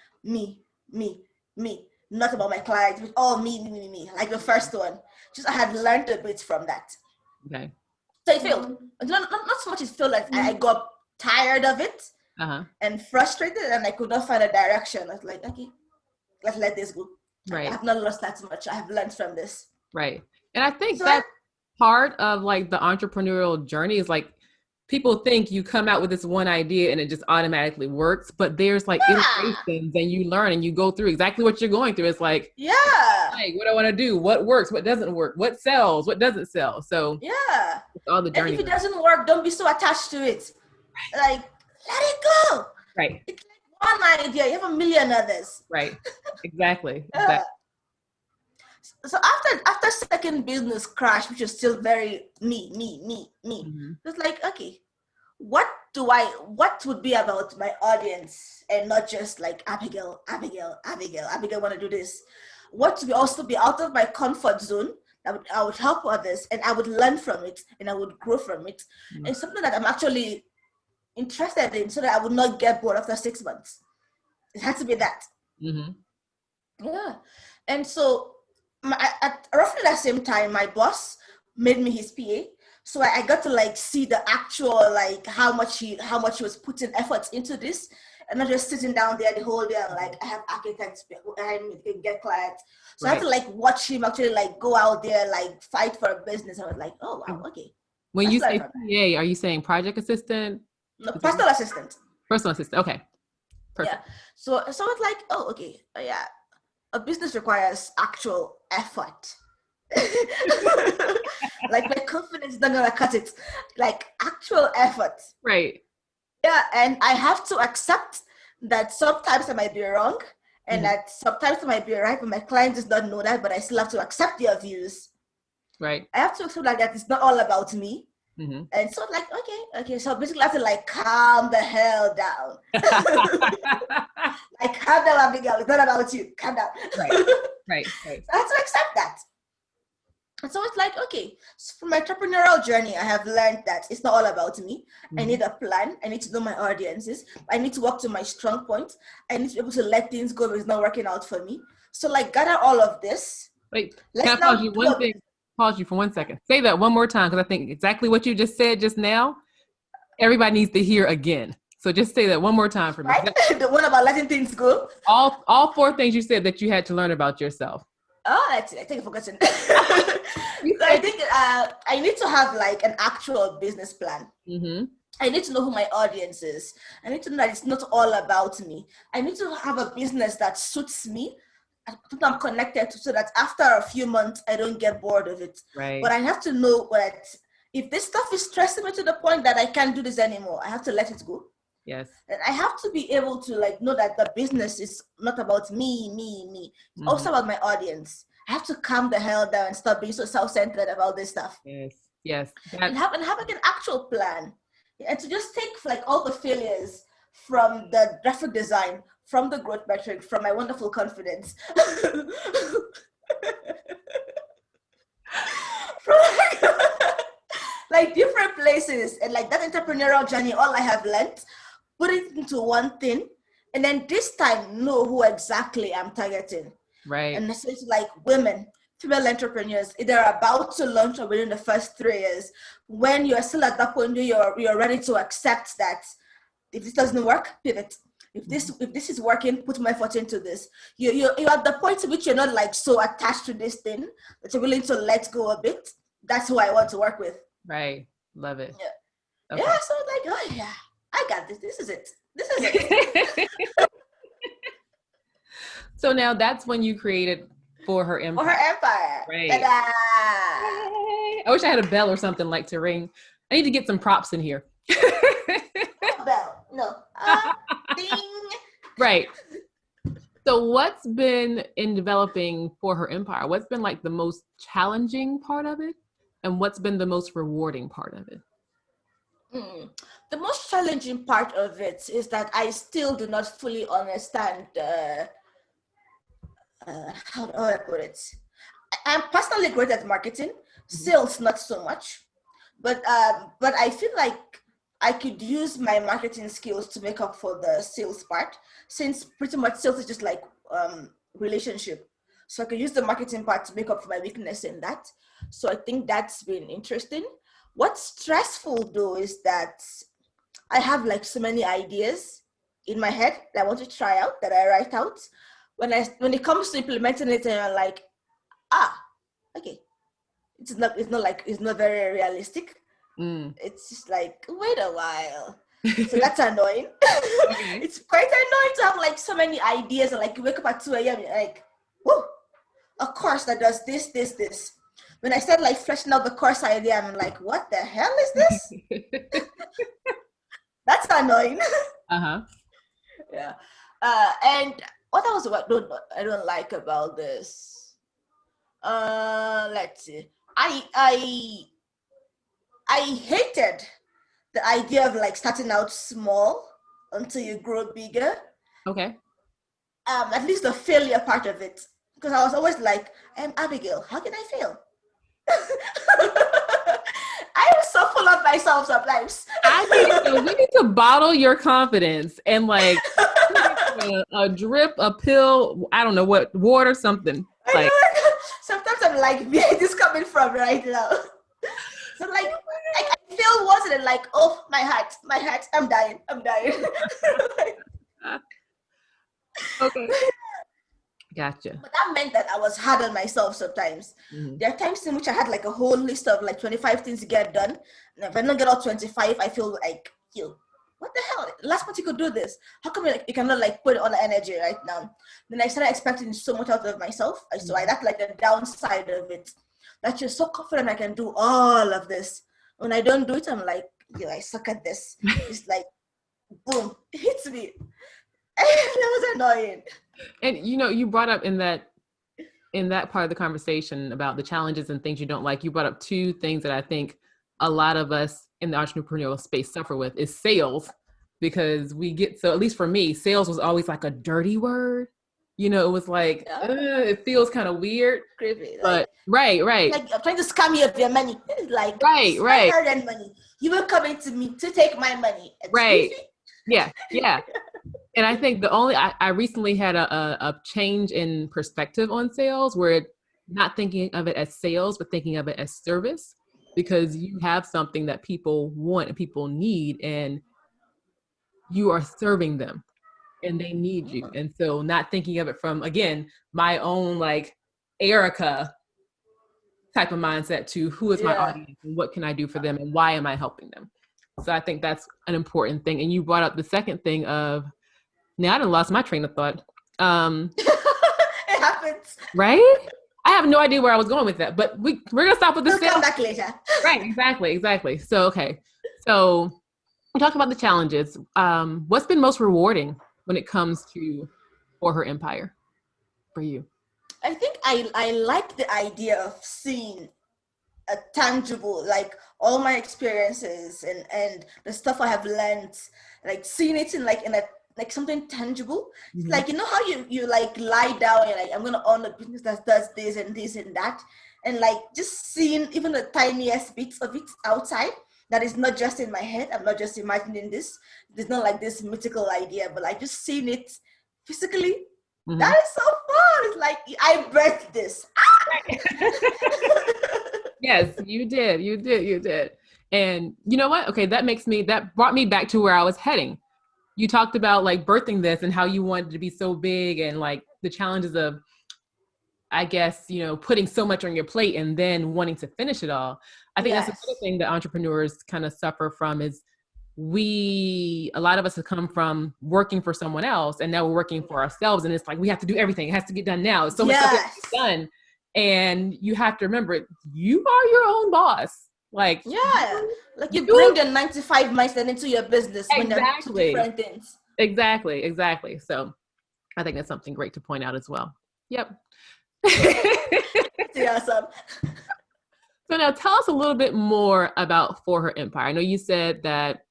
[SPEAKER 2] me, not about my clients, but all me, like the first one. Just I had learned a bit from that.
[SPEAKER 1] Okay.
[SPEAKER 2] So it failed. Not so much it failed, like I got tired of it and frustrated, and I could not find a direction. I was like, okay, let's let this go.
[SPEAKER 1] Right.
[SPEAKER 2] I have not lost that much. I have learned from this.
[SPEAKER 1] Right. And I think that's part of like the entrepreneurial journey is like people think you come out with this one idea and it just automatically works, but there's like iterations and you learn and you go through exactly what you're going through. It's like, like, what do I want to do? What works? What doesn't work? What sells? What doesn't sell? So it's all the journey.
[SPEAKER 2] And if it doesn't work, don't be so attached to it. Like, let it go.
[SPEAKER 1] Right.
[SPEAKER 2] It's like one idea. You have a million others.
[SPEAKER 1] Right. Exactly.
[SPEAKER 2] So after second business crash, which is still very me, it's like, okay, what would be about my audience and not just like Abigail want to do this? What would also be out of my comfort zone that I would help others and I would learn from it and I would grow from it. And something that I'm actually interested in so that I would not get bored after 6 months. It had to be that. Yeah. And so at roughly that same time, my boss made me his PA. So I got to like see the actual, like how much he was putting efforts into this, and not just sitting down there the whole day and like I have architects behind me to get clients. So I had to like watch him actually like go out there, like fight for a business. I was like, oh wow, okay.
[SPEAKER 1] When you say PA, are you saying project assistant?
[SPEAKER 2] No, personal assistant.
[SPEAKER 1] Personal assistant. Okay. Perfect.
[SPEAKER 2] Yeah. So it's like, oh, okay. Yeah. A business requires actual effort. Like my confidence is not gonna cut it. Like actual effort.
[SPEAKER 1] Right.
[SPEAKER 2] Yeah, and I have to accept that sometimes I might be wrong and that sometimes I might be right, but my client does not know that, but I still have to accept their views. Right. I have to accept like that it's not all about me. And so like, okay. So basically I have to like calm the hell down. Like calm down, Abigail. It's not about you. Calm down. Right. So I have to accept that. And so it's like, okay, so from my entrepreneurial journey, I have learned that it's not all about me. I need a plan. I need to know my audiences. I need to work to my strong point. I need to be able to let things go if it's not working out for me. So like gather all of this.
[SPEAKER 1] Wait, can I pause you one thing? Pause you for 1 second. Say that one more time, because I think exactly what you just said just now, everybody needs to hear again. So just say that one more time for me.
[SPEAKER 2] Right? The one about letting things go.
[SPEAKER 1] All 4 things you said that you had to learn about yourself.
[SPEAKER 2] Oh, that's it. I think I've forgotten. I think I need to have like an actual business plan. I need to know who my audience is. I need to know that it's not all about me. I need to have a business that suits me, that I'm connected to, so that after a few months, I don't get bored of it. Right. But I have to know that if this stuff is stressing me to the point that I can't do this anymore, I have to let it go. Yes. And I have to be able to like know that the business is not about me. It's also about my audience. I have to calm the hell down and stop being so self-centered about this stuff. Yes. And have like an actual plan. And to just take like all the failures from the graphic design, from the growth metric, from my wonderful confidence. From like different places, and like that entrepreneurial journey, all I have learned, put it into one thing, and then this time know who exactly I'm targeting. Right. And it's like women, female entrepreneurs, either about to launch or within the first 3 years, when you're still at that point where you're ready to accept that if this doesn't work, pivot. If this is working, put my effort into this. You're at the point at which you're not like so attached to this thing that you're willing to let go a bit. That's who I want to work with. Right. Love it. Yeah. Okay. Yeah. So like, oh yeah, I got this. This is it.
[SPEAKER 1] So now that's when you created For Her Empire.
[SPEAKER 2] For Her Empire.
[SPEAKER 1] Right. Ta-da! I wish I had a bell or something like to ring. I need to get some props in here.
[SPEAKER 2] No bell. No. Ding.
[SPEAKER 1] Right. So what's been in developing For Her Empire? What's been like the most challenging part of it? And what's been the most rewarding part of it?
[SPEAKER 2] The most challenging part of it is that I still do not fully understand how do I put it? I'm personally great at marketing, sales not so much, but I feel like I could use my marketing skills to make up for the sales part, since pretty much sales is just like relationship. So I can use the marketing part to make up for my weakness in that. So I think that's been interesting. What's stressful though is that I have like so many ideas in my head that I want to try out, that I write out. When it comes to implementing it, and I'm like, okay, it's not very realistic. It's just like, wait a while. So that's annoying.
[SPEAKER 1] Okay.
[SPEAKER 2] It's quite annoying to have like so many ideas, and like you wake up at 2 a.m. and you're like, whoa, a course that does this, this, this. When I start like fleshing out the course idea, I'm like, what the hell is this? That's annoying.
[SPEAKER 1] Uh-huh.
[SPEAKER 2] Yeah. And what else I don't like about this? Let's see. I hated the idea of like starting out small until you grow bigger.
[SPEAKER 1] Okay.
[SPEAKER 2] At least the failure part of it, because I was always like, I'm Abigail. How can I fail? I am so full of myself sometimes.
[SPEAKER 1] We need to bottle your confidence and like a drip, a pill, I don't know what, water, something.
[SPEAKER 2] I
[SPEAKER 1] Like,
[SPEAKER 2] know. Sometimes I'm like, where is this coming from right now? So like, I feel once and then like, oh, my heart, I'm dying.
[SPEAKER 1] okay. Gotcha.
[SPEAKER 2] But that meant that I was hard on myself sometimes.
[SPEAKER 1] Mm-hmm.
[SPEAKER 2] There are times in which I had like a whole list of like 25 things to get done. And if I don't get all 25, I feel like, yo, what the hell? Last month you could do this. How come you cannot like put all the energy right now? Then I started expecting so much out of myself. So I that's like the downside of it. That you're so confident I can do all of this. When I don't do it, I'm like, yo, I suck at this. It's like, boom, it hits me. That was annoying.
[SPEAKER 1] And you brought up in that part of the conversation about the challenges and things you don't like, you brought up two things that I think a lot of us in the entrepreneurial space suffer with is sales, because so at least for me, sales was always like a dirty word. It was like, it feels kind of weird.
[SPEAKER 2] Creepy.
[SPEAKER 1] But right.
[SPEAKER 2] Like I'm trying to scam you of your money. Like
[SPEAKER 1] right.
[SPEAKER 2] hard-earned money. You will come into me to take my money.
[SPEAKER 1] Right. Yeah. And I think I recently had a change in perspective on sales, where not thinking of it as sales, but thinking of it as service, because you have something that people want and people need, and you are serving them and they need you. And so not thinking of it from, again, my own like Erika type of mindset to who is my audience and what can I do for them and why am I helping them? So I think that's an important thing. And you brought up the second thing of, now I done lost my train of thought.
[SPEAKER 2] It happens.
[SPEAKER 1] Right? I have no idea where I was going with that, but we're going to stop with this.
[SPEAKER 2] We'll come back later.
[SPEAKER 1] Right, exactly. So, okay. So we talked about the challenges. What's been most rewarding when it comes to For Her Empire for you?
[SPEAKER 2] I think I like the idea of seeing a tangible, like all my experiences and the stuff I have learned, like seeing it in a like something tangible.
[SPEAKER 1] Mm-hmm.
[SPEAKER 2] Like, how you like lie down and like, I'm gonna own a business that does this and this and that, and like just seeing even the tiniest bits of it outside, that is not just in my head. I'm not just imagining this. There's not like this mythical idea, but like just seeing it physically. Mm-hmm. That is so fun. It's like I birthed this.
[SPEAKER 1] Yes, you did. And you know what? Okay, that brought me back to where I was heading. You talked about like birthing this and how you wanted to be so big and like the challenges of, I guess, putting so much on your plate and then wanting to finish it all. I think that's another thing that entrepreneurs kind of suffer from is a lot of us have come from working for someone else and now we're working for ourselves. And it's like, we have to do everything. It has to get done now. So much stuff has to get done. And you have to remember, you are your own boss. Like,
[SPEAKER 2] like you bring the 9-to-5 mindset into your business.
[SPEAKER 1] Exactly.
[SPEAKER 2] When they're different things.
[SPEAKER 1] Exactly. So I think that's something great to point out as well. Yep.
[SPEAKER 2] Awesome.
[SPEAKER 1] So now tell us a little bit more about For Her Empire. I know you said that,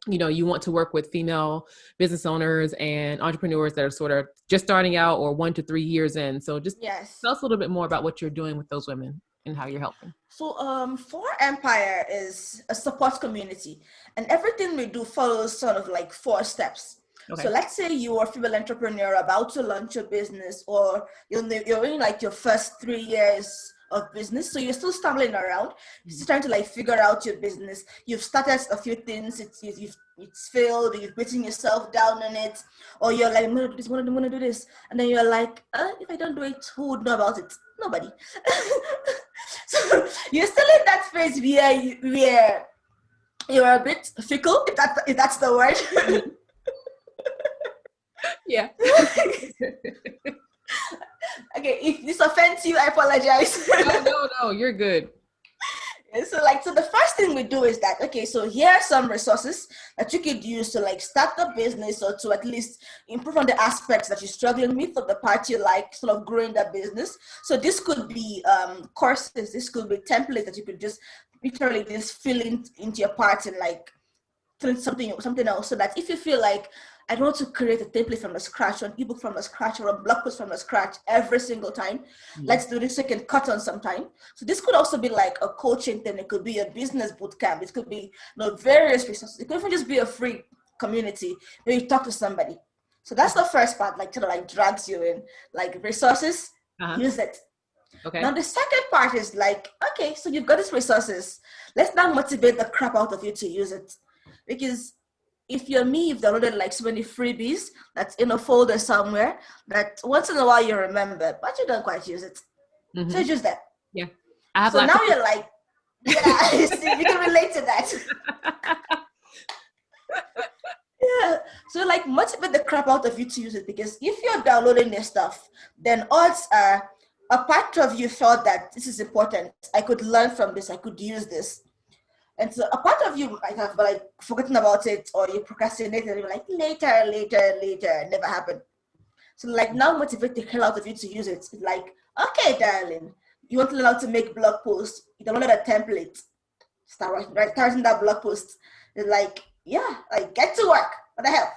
[SPEAKER 1] you want to work with female business owners and entrepreneurs that are sort of just starting out or 1 to 3 years in. So just tell us a little bit more about what you're doing with those women and how you're helping.
[SPEAKER 2] So For Empire is a support community, and everything we do follows sort of like 4 steps. So
[SPEAKER 1] Okay.
[SPEAKER 2] let's say you are a female entrepreneur about to launch a business, or you're in like your first 3 years of business. So you're still stumbling around, you're still trying to like figure out your business. You've started a few things, it's failed, you've beaten yourself down on it, or you're like, I'm gonna do this, I'm gonna do this. And then you're like, if I don't do it, who would know about it? Nobody. So you're still in that phase where you're a bit fickle, if that's the word.
[SPEAKER 1] Yeah.
[SPEAKER 2] Okay, if this offends you, I apologize.
[SPEAKER 1] No, you're good.
[SPEAKER 2] So the first thing we do is that, okay, so here are some resources that you could use to like start the business, or to at least improve on the aspects that you're struggling with, or the part you like sort of growing that business. So this could be courses, this could be templates that you could just literally just fill into your parts and like something else, so that if you feel like, I don't want to create a template from the scratch, or an ebook from the scratch, or a blog post from the scratch every single time, let's do this so you can cut on some time. So this could also be like a coaching thing. It could be a business boot camp. It could be various resources. It could even just be a free community where you talk to somebody. So that's the first part, like sort of like drags you in, like resources, use it.
[SPEAKER 1] Okay.
[SPEAKER 2] Now the second part is like, okay, so you've got these resources. Let's now motivate the crap out of you to use it. Because if you're me, you've downloaded like so many freebies that's in a folder somewhere that once in a while you remember, but you don't quite use it. So you use that.
[SPEAKER 1] Yeah. I have
[SPEAKER 2] so now you're like, yeah, you can relate to that. Yeah. So like motivate the crap out of you to use it, because if you're downloading this stuff, then odds are a part of you felt that this is important. I could learn from this, I could use this. And so a part of you might have like forgotten about it, or you procrastinated, you're like later, never happened. So like now motivate the hell out of you to use it. It's like, okay, darling, you want to learn how to make blog posts, you download a template, start writing that blog post. It's like, yeah, like get to work. What the hell?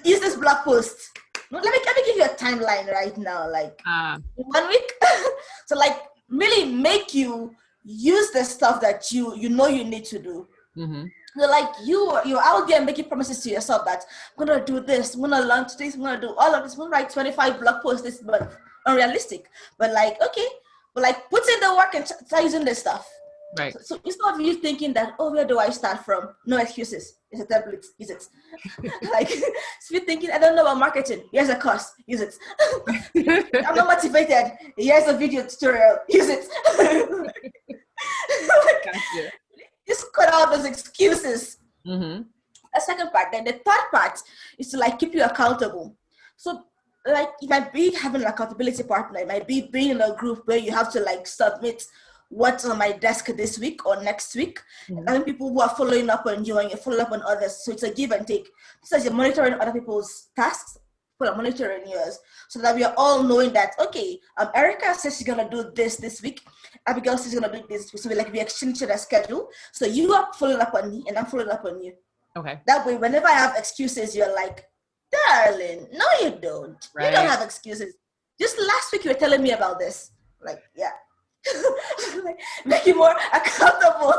[SPEAKER 2] Use this blog post. Let me give you a timeline right now, like 1 week. So like really make you use the stuff that you know you need to do. So like you're out there making promises to yourself that I'm gonna do this, I'm gonna launch this, I'm gonna do all of this, I'm gonna write 25 blog posts this month. Unrealistic, but like, okay, but like put in the work and start using this stuff.
[SPEAKER 1] Right.
[SPEAKER 2] So instead of you thinking that, oh, where do I start from? No excuses. It's a template. Use it. Like, if you're thinking, I don't know about marketing. Here's a course. Use it. I'm not motivated. Here's a video tutorial. Use it.
[SPEAKER 1] Gotcha.
[SPEAKER 2] Just cut out those excuses. The second part. Then the third part is to like keep you accountable. So like it might be having an accountability partner. It might be being in a group where you have to like submit what's on my desk this week or next week. And people who are following up on you and you're following up on others. So it's a give and take. So as you're monitoring other people's tasks, people are monitoring yours. So that we are all knowing that, okay, Erika says she's gonna do this week. Abigail says she's gonna do this. So we exchange the schedule. So you are following up on me and I'm following up on you.
[SPEAKER 1] Okay.
[SPEAKER 2] That way, whenever I have excuses, you're like, darling, no, you don't. Right. You don't have excuses. Just last week you were telling me about this. Like, yeah. Like, make you more accountable.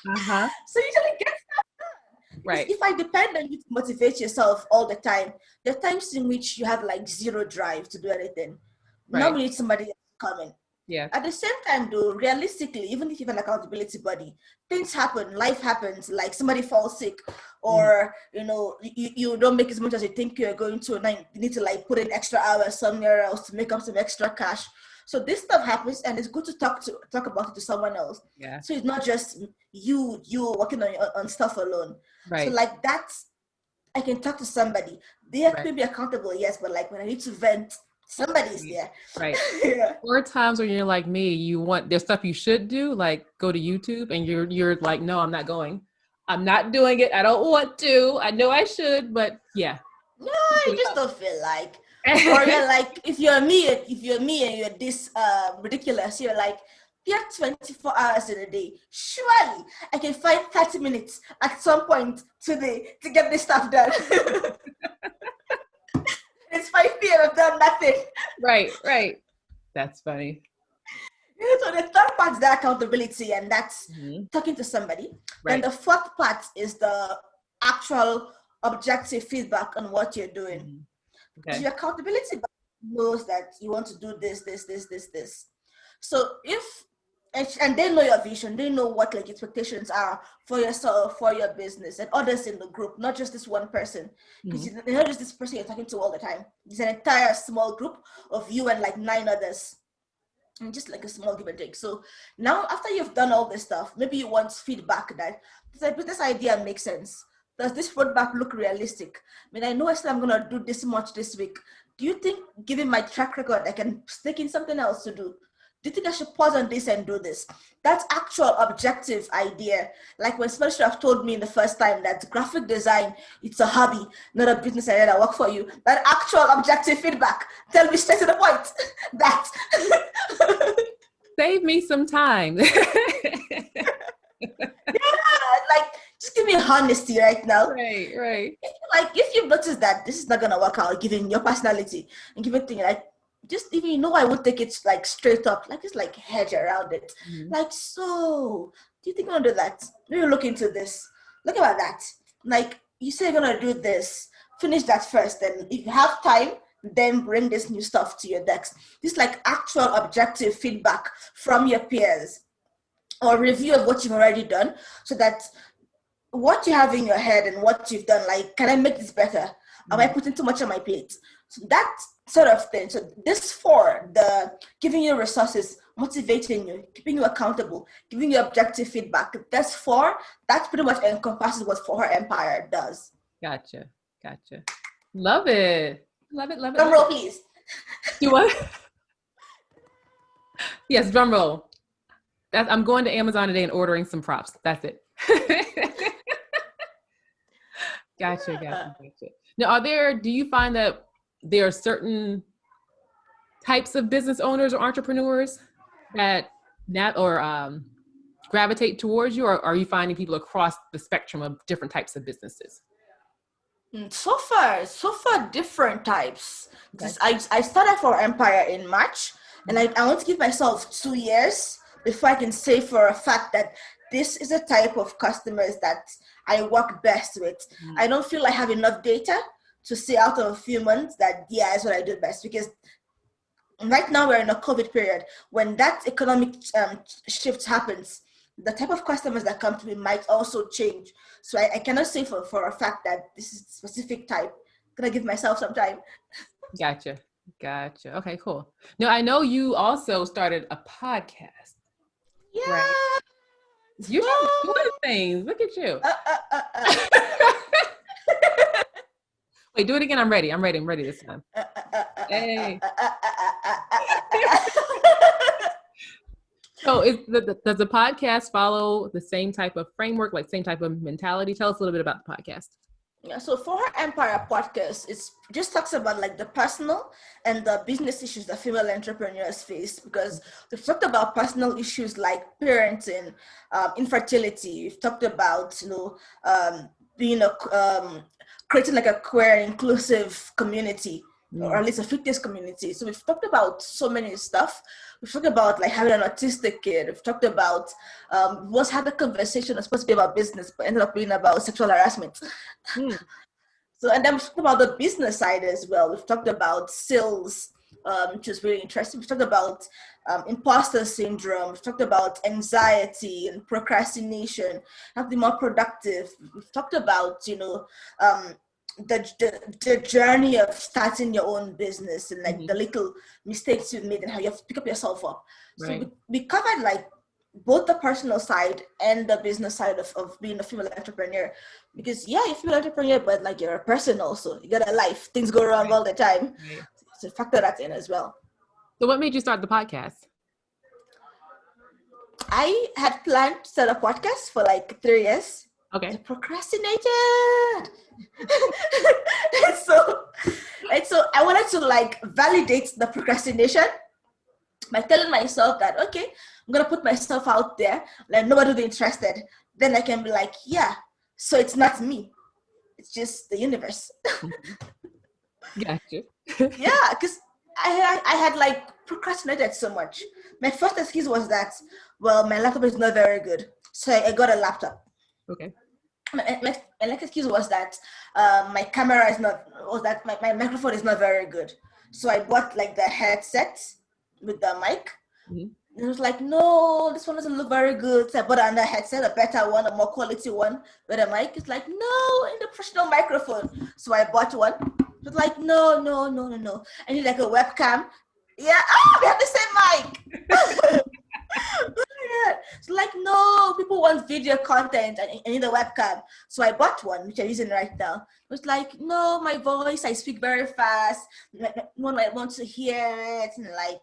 [SPEAKER 2] So you usually get stuff done. Right. If I depend on you to motivate yourself all the time, there are times in which you have like zero drive to do anything. Right. Now we need somebody else coming. Yeah. At the same time, though, realistically, even if you have an accountability buddy, things happen, life happens, like somebody falls sick, or you don't make as much as you think you're going to, and you need to like put in extra hours somewhere else to make up some extra cash. So this stuff happens, and it's good to talk about it to someone else. Yeah. So it's not just you working on stuff alone. Right. So like that's, I can talk to somebody. They have to be accountable, yes, but like when I need to vent, somebody's there. Right. Yeah.
[SPEAKER 1] Or times when you're like me, there's stuff you should do, like go to YouTube, and you're like, no, I'm not going. I'm not doing it. I don't want to. I know I should, but yeah.
[SPEAKER 2] No, I just don't feel like. Or you're like, if you're me and you're this ridiculous, you're like, you have 24 hours in a day. Surely I can find 30 minutes at some point today to get this stuff done. It's 5 p.m. I've done nothing.
[SPEAKER 1] Right. That's funny.
[SPEAKER 2] So the third part is the accountability, and that's talking to somebody. Right. And the fourth part is the actual objective feedback on what you're doing.
[SPEAKER 1] Okay.
[SPEAKER 2] Your accountability knows that you want to do this. So if and they know your vision, they know what like expectations are for yourself, for your business, and others in the group, not just this one person. Because
[SPEAKER 1] Mm-hmm.
[SPEAKER 2] they're not just this person you're talking to all the time. It's an entire small group of you and like 9 others. And just like a small give and take. So now after you've done all this stuff, maybe you want feedback that this idea makes sense. Does this roadmap look realistic? I mean, I know I said I'm gonna do this much this week. Do you think, given my track record, I can stick in something else to do? Do you think I should pause on this and do this? That's actual objective idea. Like when somebody should have told me the first time that graphic design, it's a hobby, not a business idea that work for you. That actual objective feedback. Tell me straight to the point. That.
[SPEAKER 1] Save me some time.
[SPEAKER 2] Like just give me honesty right now.
[SPEAKER 1] Right.
[SPEAKER 2] Like if you've noticed that this is not gonna work out, given your personality and given thing, like just even I would take it like straight up, like just like hedge around it.
[SPEAKER 1] Mm-hmm.
[SPEAKER 2] Like, so do you think I'm gonna do that? Maybe look into this. Look about that. Like you say you're gonna do this, finish that first, and if you have time, then bring this new stuff to your decks. This like actual objective feedback from your peers or review of what you've already done, so that what you have in your head and what you've done, like, can I make this better? Am I putting too much on my plate? So that sort of thing. So this for the giving you resources, motivating you, keeping you accountable, giving you objective feedback. That pretty much encompasses what For Her Empire does.
[SPEAKER 1] Gotcha. Love it.
[SPEAKER 2] Drum roll, please.
[SPEAKER 1] You what? Yes, drum roll. I'm going to Amazon today and ordering some props. That's it. Gotcha. Now, do you find that there are certain types of business owners or entrepreneurs that gravitate towards you, or are you finding people across the spectrum of different types of businesses?
[SPEAKER 2] So far, different types. Okay. I started For Her Empire in March, and I want to give myself 2 years before I can say for a fact that this is a type of customers that I work best with. I don't feel I have enough data to say out of a few months that, yeah, is what I do best, because right now we're in a COVID period. When that economic shift happens, the type of customers that come to me might also change. So I cannot say for a fact that this is a specific type. I'm gonna give myself some time.
[SPEAKER 1] Gotcha. Okay, cool. Now, I know you also started a podcast.
[SPEAKER 2] Yeah.
[SPEAKER 1] Right? You're doing things. Look at you. Wait, do it again. I'm ready this time. Hey. So does the podcast follow the same type of framework, like same type of mentality? Tell us a little bit about the podcast.
[SPEAKER 2] Yeah, so For Her Empire podcast, it just talks about like the personal and the business issues that female entrepreneurs face, because we've talked about personal issues like parenting, infertility. We've talked about being creating like a queer inclusive community, or at least a fitness community. So we've talked about so many stuff. We've talked about like having an autistic kid. We've talked about once had a conversation that's supposed to be about business, but ended up being about sexual harassment. So, and then we've talked about the business side as well. We've talked about sales, which is really interesting. We've talked about imposter syndrome. We've talked about anxiety and procrastination, how to be more productive. We've talked about, the journey of starting your own business and like the little mistakes you've made and how you have to pick up yourself up. Right. So we covered like both the personal side and the business side of being a female entrepreneur, because you're a female entrepreneur, but like you're a person also. You got a life, things go wrong all the time. Right. So factor that in as well.
[SPEAKER 1] So what made you start the podcast?
[SPEAKER 2] I had planned to start a podcast for like 3 years.
[SPEAKER 1] Okay.
[SPEAKER 2] I procrastinated. and so I wanted to like validate the procrastination by telling myself that, okay, I'm going to put myself out there, like nobody will be interested. Then I can be like, yeah, so it's not me. It's just the universe.
[SPEAKER 1] Gotcha.
[SPEAKER 2] Yeah, because I had like procrastinated so much. My first excuse was that, well, my laptop is not very good. So I got a laptop.
[SPEAKER 1] Okay.
[SPEAKER 2] my next excuse was that my camera is not, my microphone is not very good. So I bought like the headset with the mic.
[SPEAKER 1] Mhm.
[SPEAKER 2] It was like, no, this one doesn't look very good. So I bought another headset, a better one, a more quality one with a mic. It's like, no, in the professional microphone. So I bought one. It was like, no. I need like a webcam. Yeah, we have the same mic. Yeah. It's like, no, people want video content and I need a webcam. So I bought one, which I'm using right now. It was like, no, my voice, I speak very fast. No one might want to hear it. And like,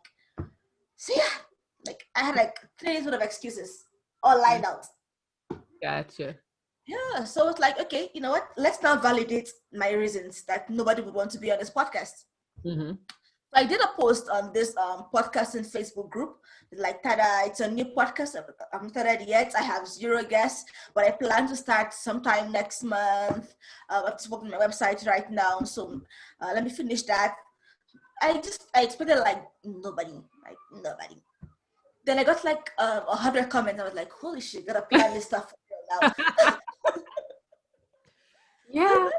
[SPEAKER 2] so yeah, like I had like 3 days worth of excuses all lined out.
[SPEAKER 1] Gotcha.
[SPEAKER 2] Yeah, so it's like, okay, you know what? Let's now validate my reasons that nobody would want to be on this podcast.
[SPEAKER 1] Mm-hmm.
[SPEAKER 2] I did a post on this podcasting Facebook group, like, tada, it's a new podcast. I haven't started yet. I have 0 guests, but I plan to start sometime next month. I'm just working on my website right now, so let me finish that. I expected like nobody. Then I got like 100 comments. I was like, holy shit, gotta plan this stuff now.
[SPEAKER 1] Yeah.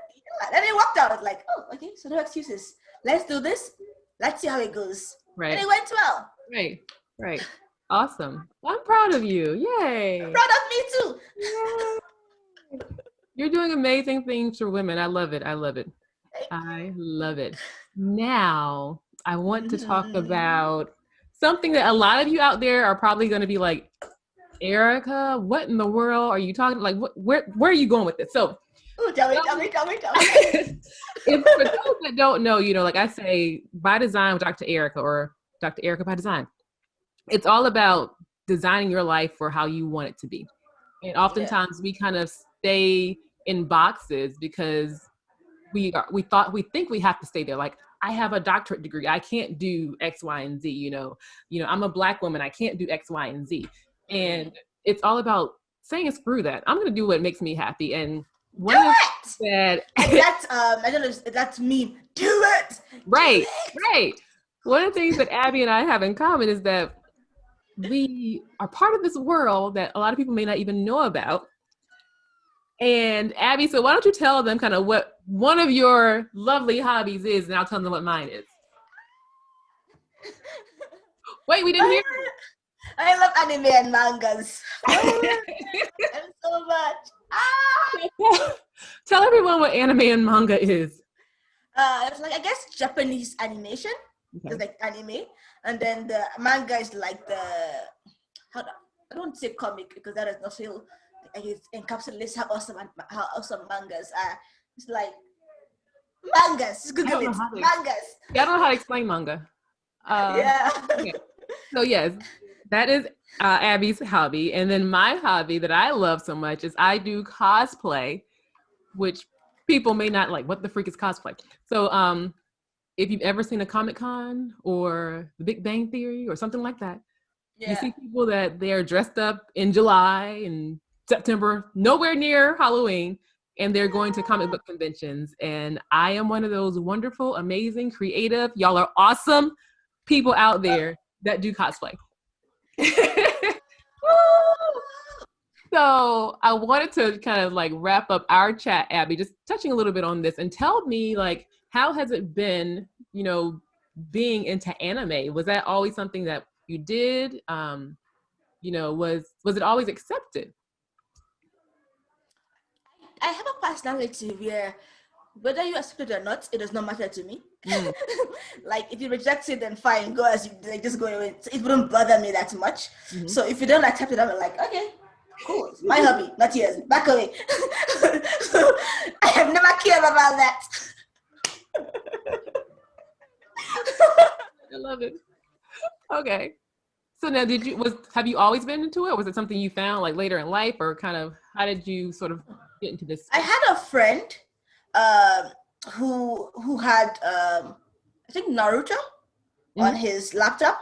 [SPEAKER 2] And it worked out. I was like, oh, okay, so no excuses. Let's do this. Let's see how it goes.
[SPEAKER 1] Right.
[SPEAKER 2] And it went well.
[SPEAKER 1] Right. Awesome. I'm proud of you. Yay.
[SPEAKER 2] Proud of me too.
[SPEAKER 1] Yay. You're doing amazing things for women. I love it. I love it. Now, I want to talk about something that a lot of you out there are probably going to be like, Erika, what in the world are you talking? Like, where are you going with this? So,
[SPEAKER 2] tell me.
[SPEAKER 1] If for those that don't know, like I say, by design with Dr. Erika or Dr. Erika by design, it's all about designing your life for how you want it to be. And oftentimes we kind of stay in boxes because we think we have to stay there. Like, I have a doctorate degree, I can't do X, Y, and Z. I'm a Black woman, I can't do X, Y, and Z. And it's all about saying, screw that. I'm going to do what makes me happy. And one of the
[SPEAKER 2] I don't know if that's me. Do it.
[SPEAKER 1] Right. One of the things that Abbie and I have in common is that we are part of this world that a lot of people may not even know about. And Abbie, so why don't you tell them kind of what one of your lovely hobbies is, and I'll tell them what mine is. Wait, we didn't hear it.
[SPEAKER 2] I love anime and mangas. And so much.
[SPEAKER 1] Tell everyone what anime and manga is.
[SPEAKER 2] It's like, I guess, Japanese animation. Okay. It's like anime, and then the manga is like I don't say comic because that does not feel like it encapsulates how awesome mangas are. It's like mangas. Google it. Mangas.
[SPEAKER 1] Yeah, I don't know how to explain manga. Okay. So yes, that is Abbie's hobby, and then my hobby that I love so much is I do cosplay, which people may not like. What the freak is cosplay? So if you've ever seen a Comic-Con or the Big Bang Theory or something like that, you see people that they're dressed up in July and September, nowhere near Halloween, and they're going to comic book conventions. And I am one of those wonderful, amazing, creative, y'all are awesome people out there that do cosplay. So I wanted to kind of like wrap up our chat, Abbie, just touching a little bit on this, and tell me, like, how has it been, being into anime? Was that always something that you did? Was it always accepted?
[SPEAKER 2] I have a personality where whether you accept it or not, it does not matter to me. Like, if you reject it, then fine, go as you like, just go away. It wouldn't bother me that much. Mm-hmm. So if you don't accept it, I'm like, okay, cool, it's my hobby, not yours. Back away. I have never cared about that.
[SPEAKER 1] I love it. Okay. So now, have you always been into it? Or was it something you found like later in life, or kind of how did you sort of get into this?
[SPEAKER 2] I had a friend who had I think Naruto on his laptop,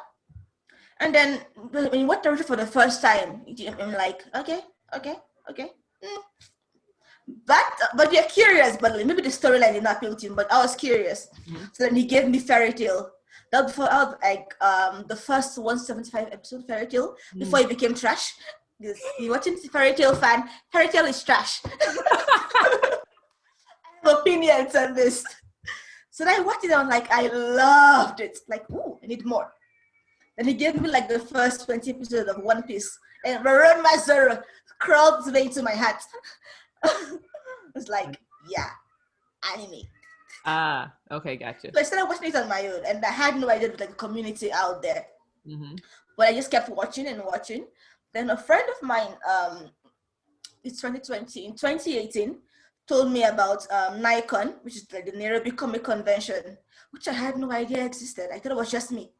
[SPEAKER 2] and then when you watch Naruto for the first time, I'm like, okay. But you're curious, but maybe the storyline did not appeal to him, but I was curious. So then he gave me Fairy Tail. That before I was like the first 175 episode Fairy Tail before it became trash. Because you're watching fairy tale fan, fairy tale is trash. I have opinions on this. So then I watched it and I'm like, I loved it. Like, ooh, I need more. Then he gave me like the first 20 episodes of One Piece. And Baron Mazur crawled its way into my heart. It's like, yeah, anime.
[SPEAKER 1] Ah, okay, gotcha.
[SPEAKER 2] So I started watching it on my own, and I had no idea there was like a community out there.
[SPEAKER 1] Mm-hmm.
[SPEAKER 2] But I just kept watching and watching. Then a friend of mine, it's 2020, in 2018, told me about Nikon, which is like the Nairobi Comic Convention, which I had no idea existed. I thought it was just me.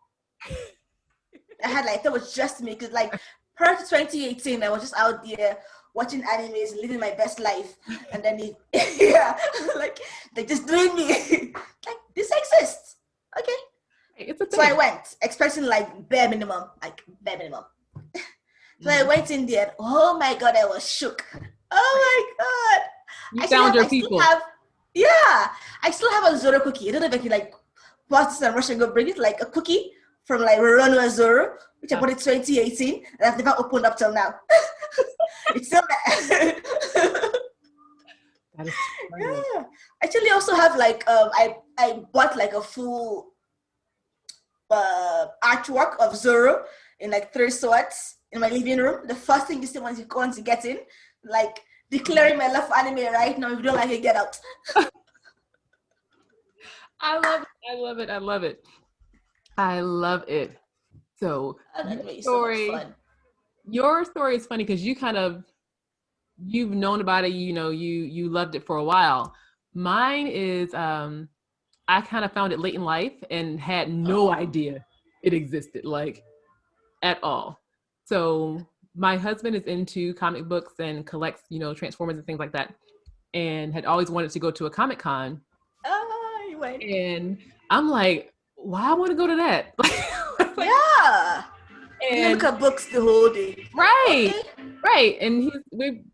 [SPEAKER 2] I thought it was just me, because like prior to 2018, I was just out there watching animes, living my best life, and then yeah, like they're just doing me. Like, this exists. Okay.
[SPEAKER 1] It's a thing.
[SPEAKER 2] So I went expecting like bare minimum. So I went in there. Oh my God, I was shook. Oh my God.
[SPEAKER 1] You found your people.
[SPEAKER 2] I still have a Zoro cookie. I don't know if I can like pause this and rush and go bring it, like a cookie from like Roronoa Zoro, which I bought in 2018, and I've never opened up till now. It's still there.
[SPEAKER 1] That is
[SPEAKER 2] Yeah. I actually also have like I bought like a full artwork of Zoro in like 3 swords in my living room. The first thing you see once you get in, like declaring my love for anime right now. If you don't like it, get out.
[SPEAKER 1] I love it. So your story is funny because you've known about it, you loved it for a while. Mine is I kind of found it late in life and had no idea it existed, like, at all. So my husband is into comic books and collects, Transformers and things like that, and had always wanted to go to a Comic-Con.
[SPEAKER 2] You went.
[SPEAKER 1] And I'm like, why I want to go to that?
[SPEAKER 2] Yeah. And look at books the whole day.
[SPEAKER 1] Right. Okay. Right. And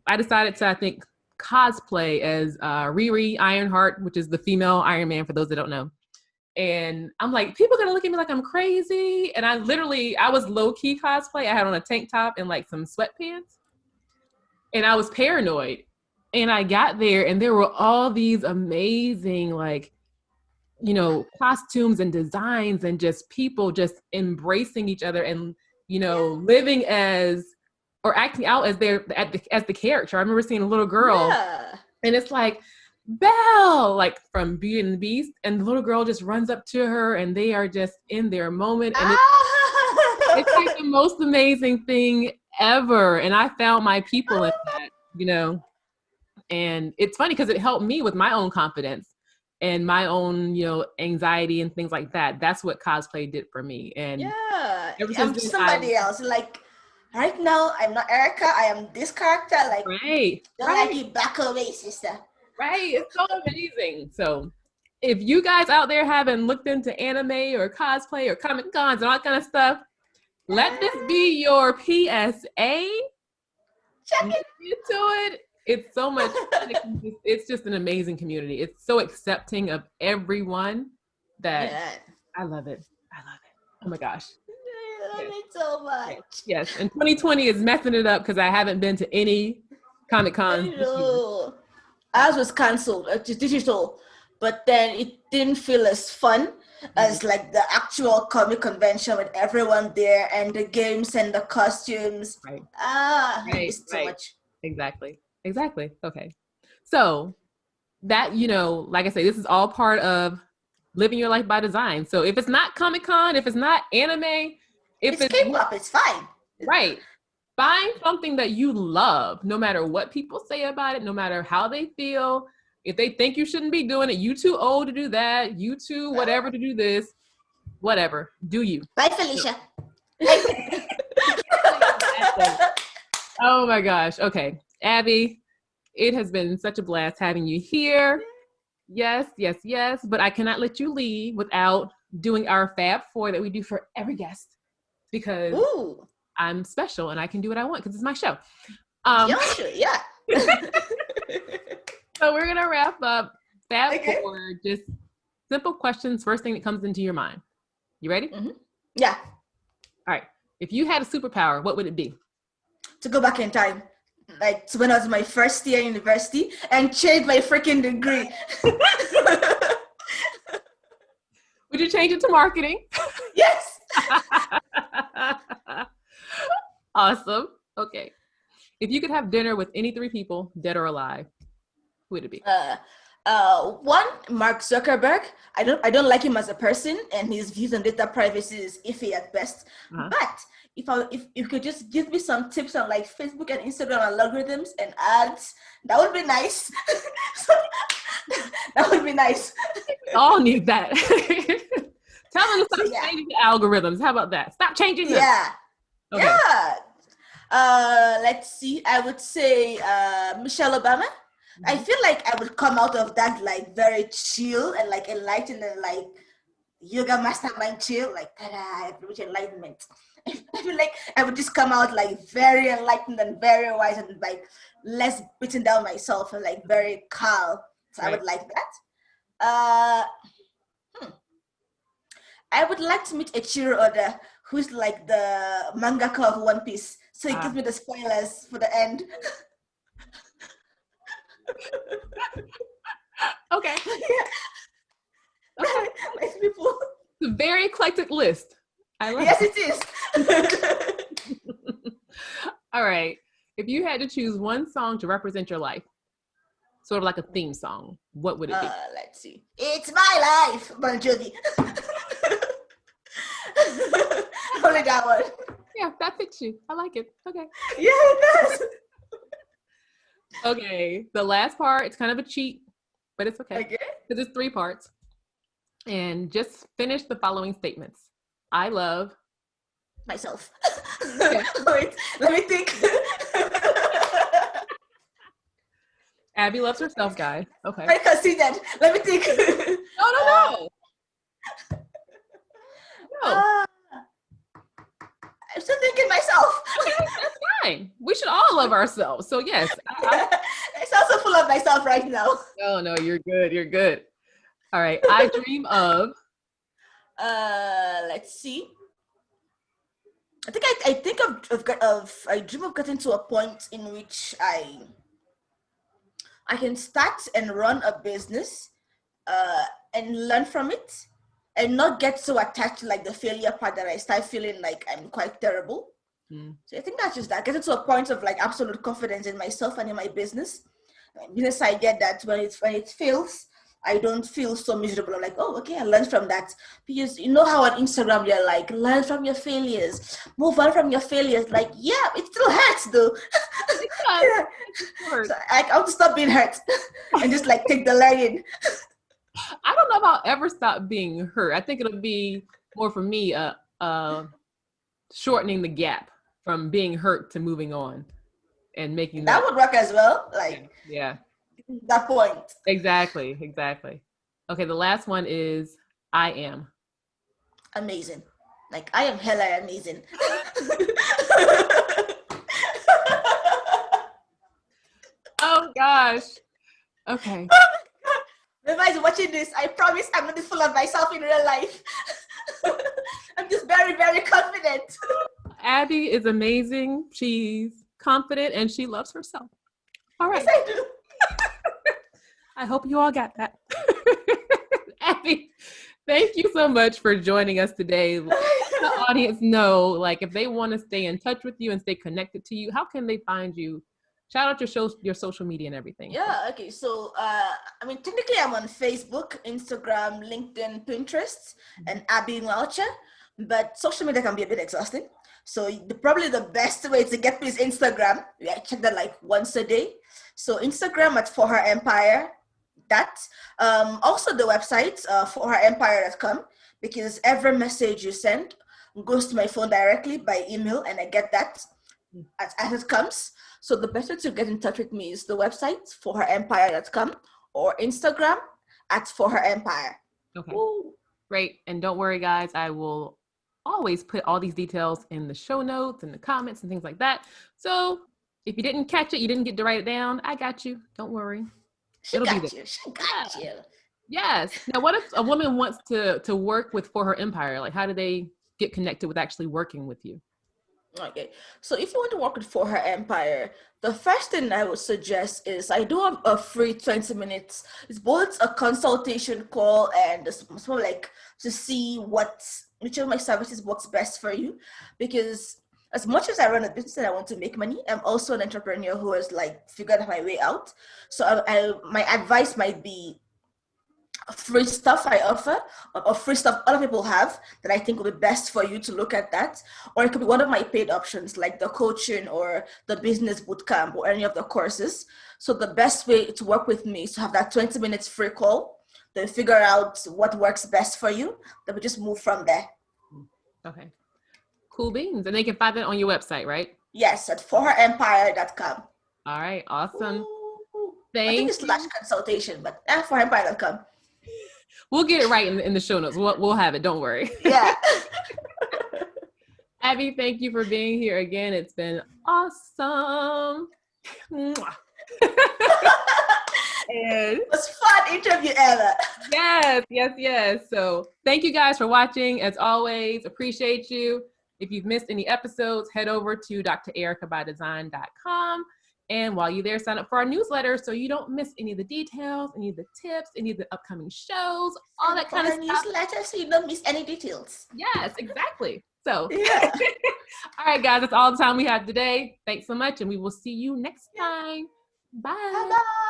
[SPEAKER 1] I decided to, I think, cosplay as Riri Ironheart, which is the female Iron Man, for those that don't know. And I'm like, people are gonna look at me like I'm crazy. And I was low-key cosplay. I had on a tank top and like some sweatpants. And I was paranoid. And I got there and there were all these amazing, like, costumes and designs, and just people just embracing each other and, living as, or acting out as as the character. I remember seeing a little girl and it's like, Belle, like from Beauty and the Beast, and the little girl just runs up to her and they are just in their moment. And it's like the most amazing thing ever. And I found my people in that, and it's funny because it helped me with my own confidence and my own, anxiety and things like that. That's what cosplay did for me. And
[SPEAKER 2] I'm somebody else. Like, right now, I'm not Erika. I am this character. Like, like you back away, sister.
[SPEAKER 1] Right. It's so amazing. So if you guys out there haven't looked into anime or cosplay or Comic Cons and all that kind of stuff, let this be your PSA.
[SPEAKER 2] Check it
[SPEAKER 1] into it. It's so much fun. It's just an amazing community. It's so accepting of everyone that I love it. Oh my gosh.
[SPEAKER 2] I love it so much.
[SPEAKER 1] Yes. And 2020 is messing it up because I haven't been to any Comic Cons.
[SPEAKER 2] Ours was cancelled, digital, but then it didn't feel as fun as like the actual comic convention with everyone there and the games and the costumes.
[SPEAKER 1] Right.
[SPEAKER 2] It's so much.
[SPEAKER 1] Exactly. Okay. So that, like I say, this is all part of living your life by design. So if it's not Comic-Con, if it's not anime, if it's
[SPEAKER 2] K-pop, it's fine.
[SPEAKER 1] Right. Find something that you love, no matter what people say about it, no matter how they feel. If they think you shouldn't be doing it, you too old to do that, you too whatever to do this, whatever, do you.
[SPEAKER 2] Bye, Felicia.
[SPEAKER 1] Oh my gosh. Okay. Abbie, it has been such a blast having you here. Yes. But I cannot let you leave without doing our Fab Four that we do for every guest, because I'm special and I can do what I want because it's my show.
[SPEAKER 2] Yeah.
[SPEAKER 1] So we're going to wrap up Fab Four, just simple questions. First thing that comes into your mind. You ready?
[SPEAKER 2] Mm-hmm. Yeah.
[SPEAKER 1] All right. If you had a superpower, what would it be?
[SPEAKER 2] to go back in time, like to when I was in my first year in university, and change my freaking degree.
[SPEAKER 1] Would you change it to marketing?
[SPEAKER 2] Yes.
[SPEAKER 1] Awesome. Okay. If you could have dinner with any three people, dead or alive, who would it be?
[SPEAKER 2] One, Mark Zuckerberg. I don't like him as a person, and his views on data privacy is iffy at best. But if you could just give me some tips on like Facebook and Instagram and algorithms and ads, that would be nice. That would be nice.
[SPEAKER 1] We all need that. Tell them to stop changing the algorithms. How about that? Stop changing them.
[SPEAKER 2] Yeah.
[SPEAKER 1] Okay.
[SPEAKER 2] Yeah. Let's see. I would say Michelle Obama. I feel like I would come out of that like very chill and like enlightened and like yoga mastermind chill, like ta-da, with enlightenment. I feel like I would just come out like very enlightened and very wise and like less beaten down myself and like very calm. So I would like that. I would like to meet a cheerleader who's like the mangaka of One Piece. So he gives me the spoilers for the end.
[SPEAKER 1] Okay.
[SPEAKER 2] Okay. Nice people.
[SPEAKER 1] It's a very eclectic list. I love
[SPEAKER 2] Yes,
[SPEAKER 1] it.
[SPEAKER 2] It is.
[SPEAKER 1] All right. If you had to choose one song to represent your life, sort of like a theme song, what would it be?
[SPEAKER 2] Let's see. It's my life, Bon Jovi. Only that one.
[SPEAKER 1] Yeah, that fits you. I like it. Okay.
[SPEAKER 2] Yeah, it does.
[SPEAKER 1] Okay. The last part, it's kind of a cheat, but it's okay.
[SPEAKER 2] Okay.
[SPEAKER 1] Because it's 3 parts. And just finish the following statements. I love
[SPEAKER 2] myself.
[SPEAKER 1] Okay.
[SPEAKER 2] Wait, let me think.
[SPEAKER 1] Abbie loves herself, guys. Okay.
[SPEAKER 2] I can see that. Let me think.
[SPEAKER 1] No. No.
[SPEAKER 2] I'm still thinking myself.
[SPEAKER 1] That's fine. We should all love ourselves. So yes.
[SPEAKER 2] I'm so full of myself right now.
[SPEAKER 1] No, you're good. You're good. All right. I dream of.
[SPEAKER 2] Let's see. I dream of getting to a point in which I can start and run a business, and learn from it, and not get so attached to like the failure part that I start feeling like I'm quite terrible. So I think that's just that, getting to a point of like absolute confidence in myself and in my business. Business, I get that when it fails, I don't feel so miserable. I'm like, oh, okay, I learned from that. Because you know how on Instagram they're like, learn from your failures, move on from your failures. Like, yeah, it still hurts though. Yeah. So I want to stop being hurt and just like take the learning.
[SPEAKER 1] I don't know if I'll ever stop being hurt. I think it'll be more for me, shortening the gap from being hurt to moving on and making
[SPEAKER 2] that would work as well. Like,
[SPEAKER 1] yeah.
[SPEAKER 2] That point.
[SPEAKER 1] Exactly. Okay, the last one is I am
[SPEAKER 2] amazing. Like, I am hella amazing.
[SPEAKER 1] Oh gosh. Okay.
[SPEAKER 2] If I was watching this, I promise I'm not full of myself in real life. I'm just very, very confident.
[SPEAKER 1] Abbie is amazing. She's confident and she loves herself. All right.
[SPEAKER 2] Yes, I do.
[SPEAKER 1] I hope you all got that. Abbie, thank you so much for joining us today. Let the audience know, like, if they want to stay in touch with you and stay connected to you, how can they find you? Shout out your social media and everything.
[SPEAKER 2] Yeah, okay. So, technically I'm on Facebook, Instagram, LinkedIn, Pinterest, and Abbie Nwaocha, but social media can be a bit exhausting. So probably the best way to get me is Instagram. I check that like once a day. So Instagram at For Her Empire. Also the website, forherempire.com, because every message you send goes to my phone directly by email, and I get that as it comes. So the best way to get in touch with me is the website, forherempire.com, or Instagram at forherempire.
[SPEAKER 1] Okay. Woo. Great. And don't worry, guys, I will always put all these details in the show notes and the comments and things like that. So if you didn't catch it, you didn't get to write it down, I got you. Don't worry.
[SPEAKER 2] She got you.
[SPEAKER 1] Yes. Now, what if a woman wants to work with For Her Empire? Like, how do they get connected with actually working with you?
[SPEAKER 2] Okay, so if you want to work with For Her Empire, the first thing I would suggest is I do have a free 20 minutes. It's both a consultation call and it's more like to see which of my services works best for you. Because as much as I run a business and I want to make money, I'm also an entrepreneur who has like figured my way out. So my advice might be free stuff I offer or free stuff other people have that I think will be best for you to look at that. Or it could be one of my paid options like the coaching or the business bootcamp or any of the courses. So the best way to work with me is to have that 20 minutes free call, then figure out what works best for you. Then we just move from there.
[SPEAKER 1] Okay. Cool beans. And they can find that on your website, right?
[SPEAKER 2] Yes, at forherempire.com.
[SPEAKER 1] All right. Awesome.
[SPEAKER 2] I think
[SPEAKER 1] Thank
[SPEAKER 2] it's
[SPEAKER 1] you.
[SPEAKER 2] /consultation, but forherempire.com.
[SPEAKER 1] We'll get it right in the show notes. We'll have it. Don't worry.
[SPEAKER 2] Yeah.
[SPEAKER 1] Abbie, thank you for being here again. It's been awesome. And
[SPEAKER 2] it was fun interview ever.
[SPEAKER 1] Yes. So thank you guys for watching. As always, appreciate you. If you've missed any episodes, head over to drerikabydesign.com. And while you're there, sign up for our newsletter so you don't miss any of the details, any of the tips, any of the upcoming shows, all that kind of stuff.
[SPEAKER 2] Newsletter so you don't miss any details.
[SPEAKER 1] Yes, exactly. So,
[SPEAKER 2] yeah.
[SPEAKER 1] All right, guys, that's all the time we have today. Thanks so much, and we will see you next time. Bye.
[SPEAKER 2] Bye-bye.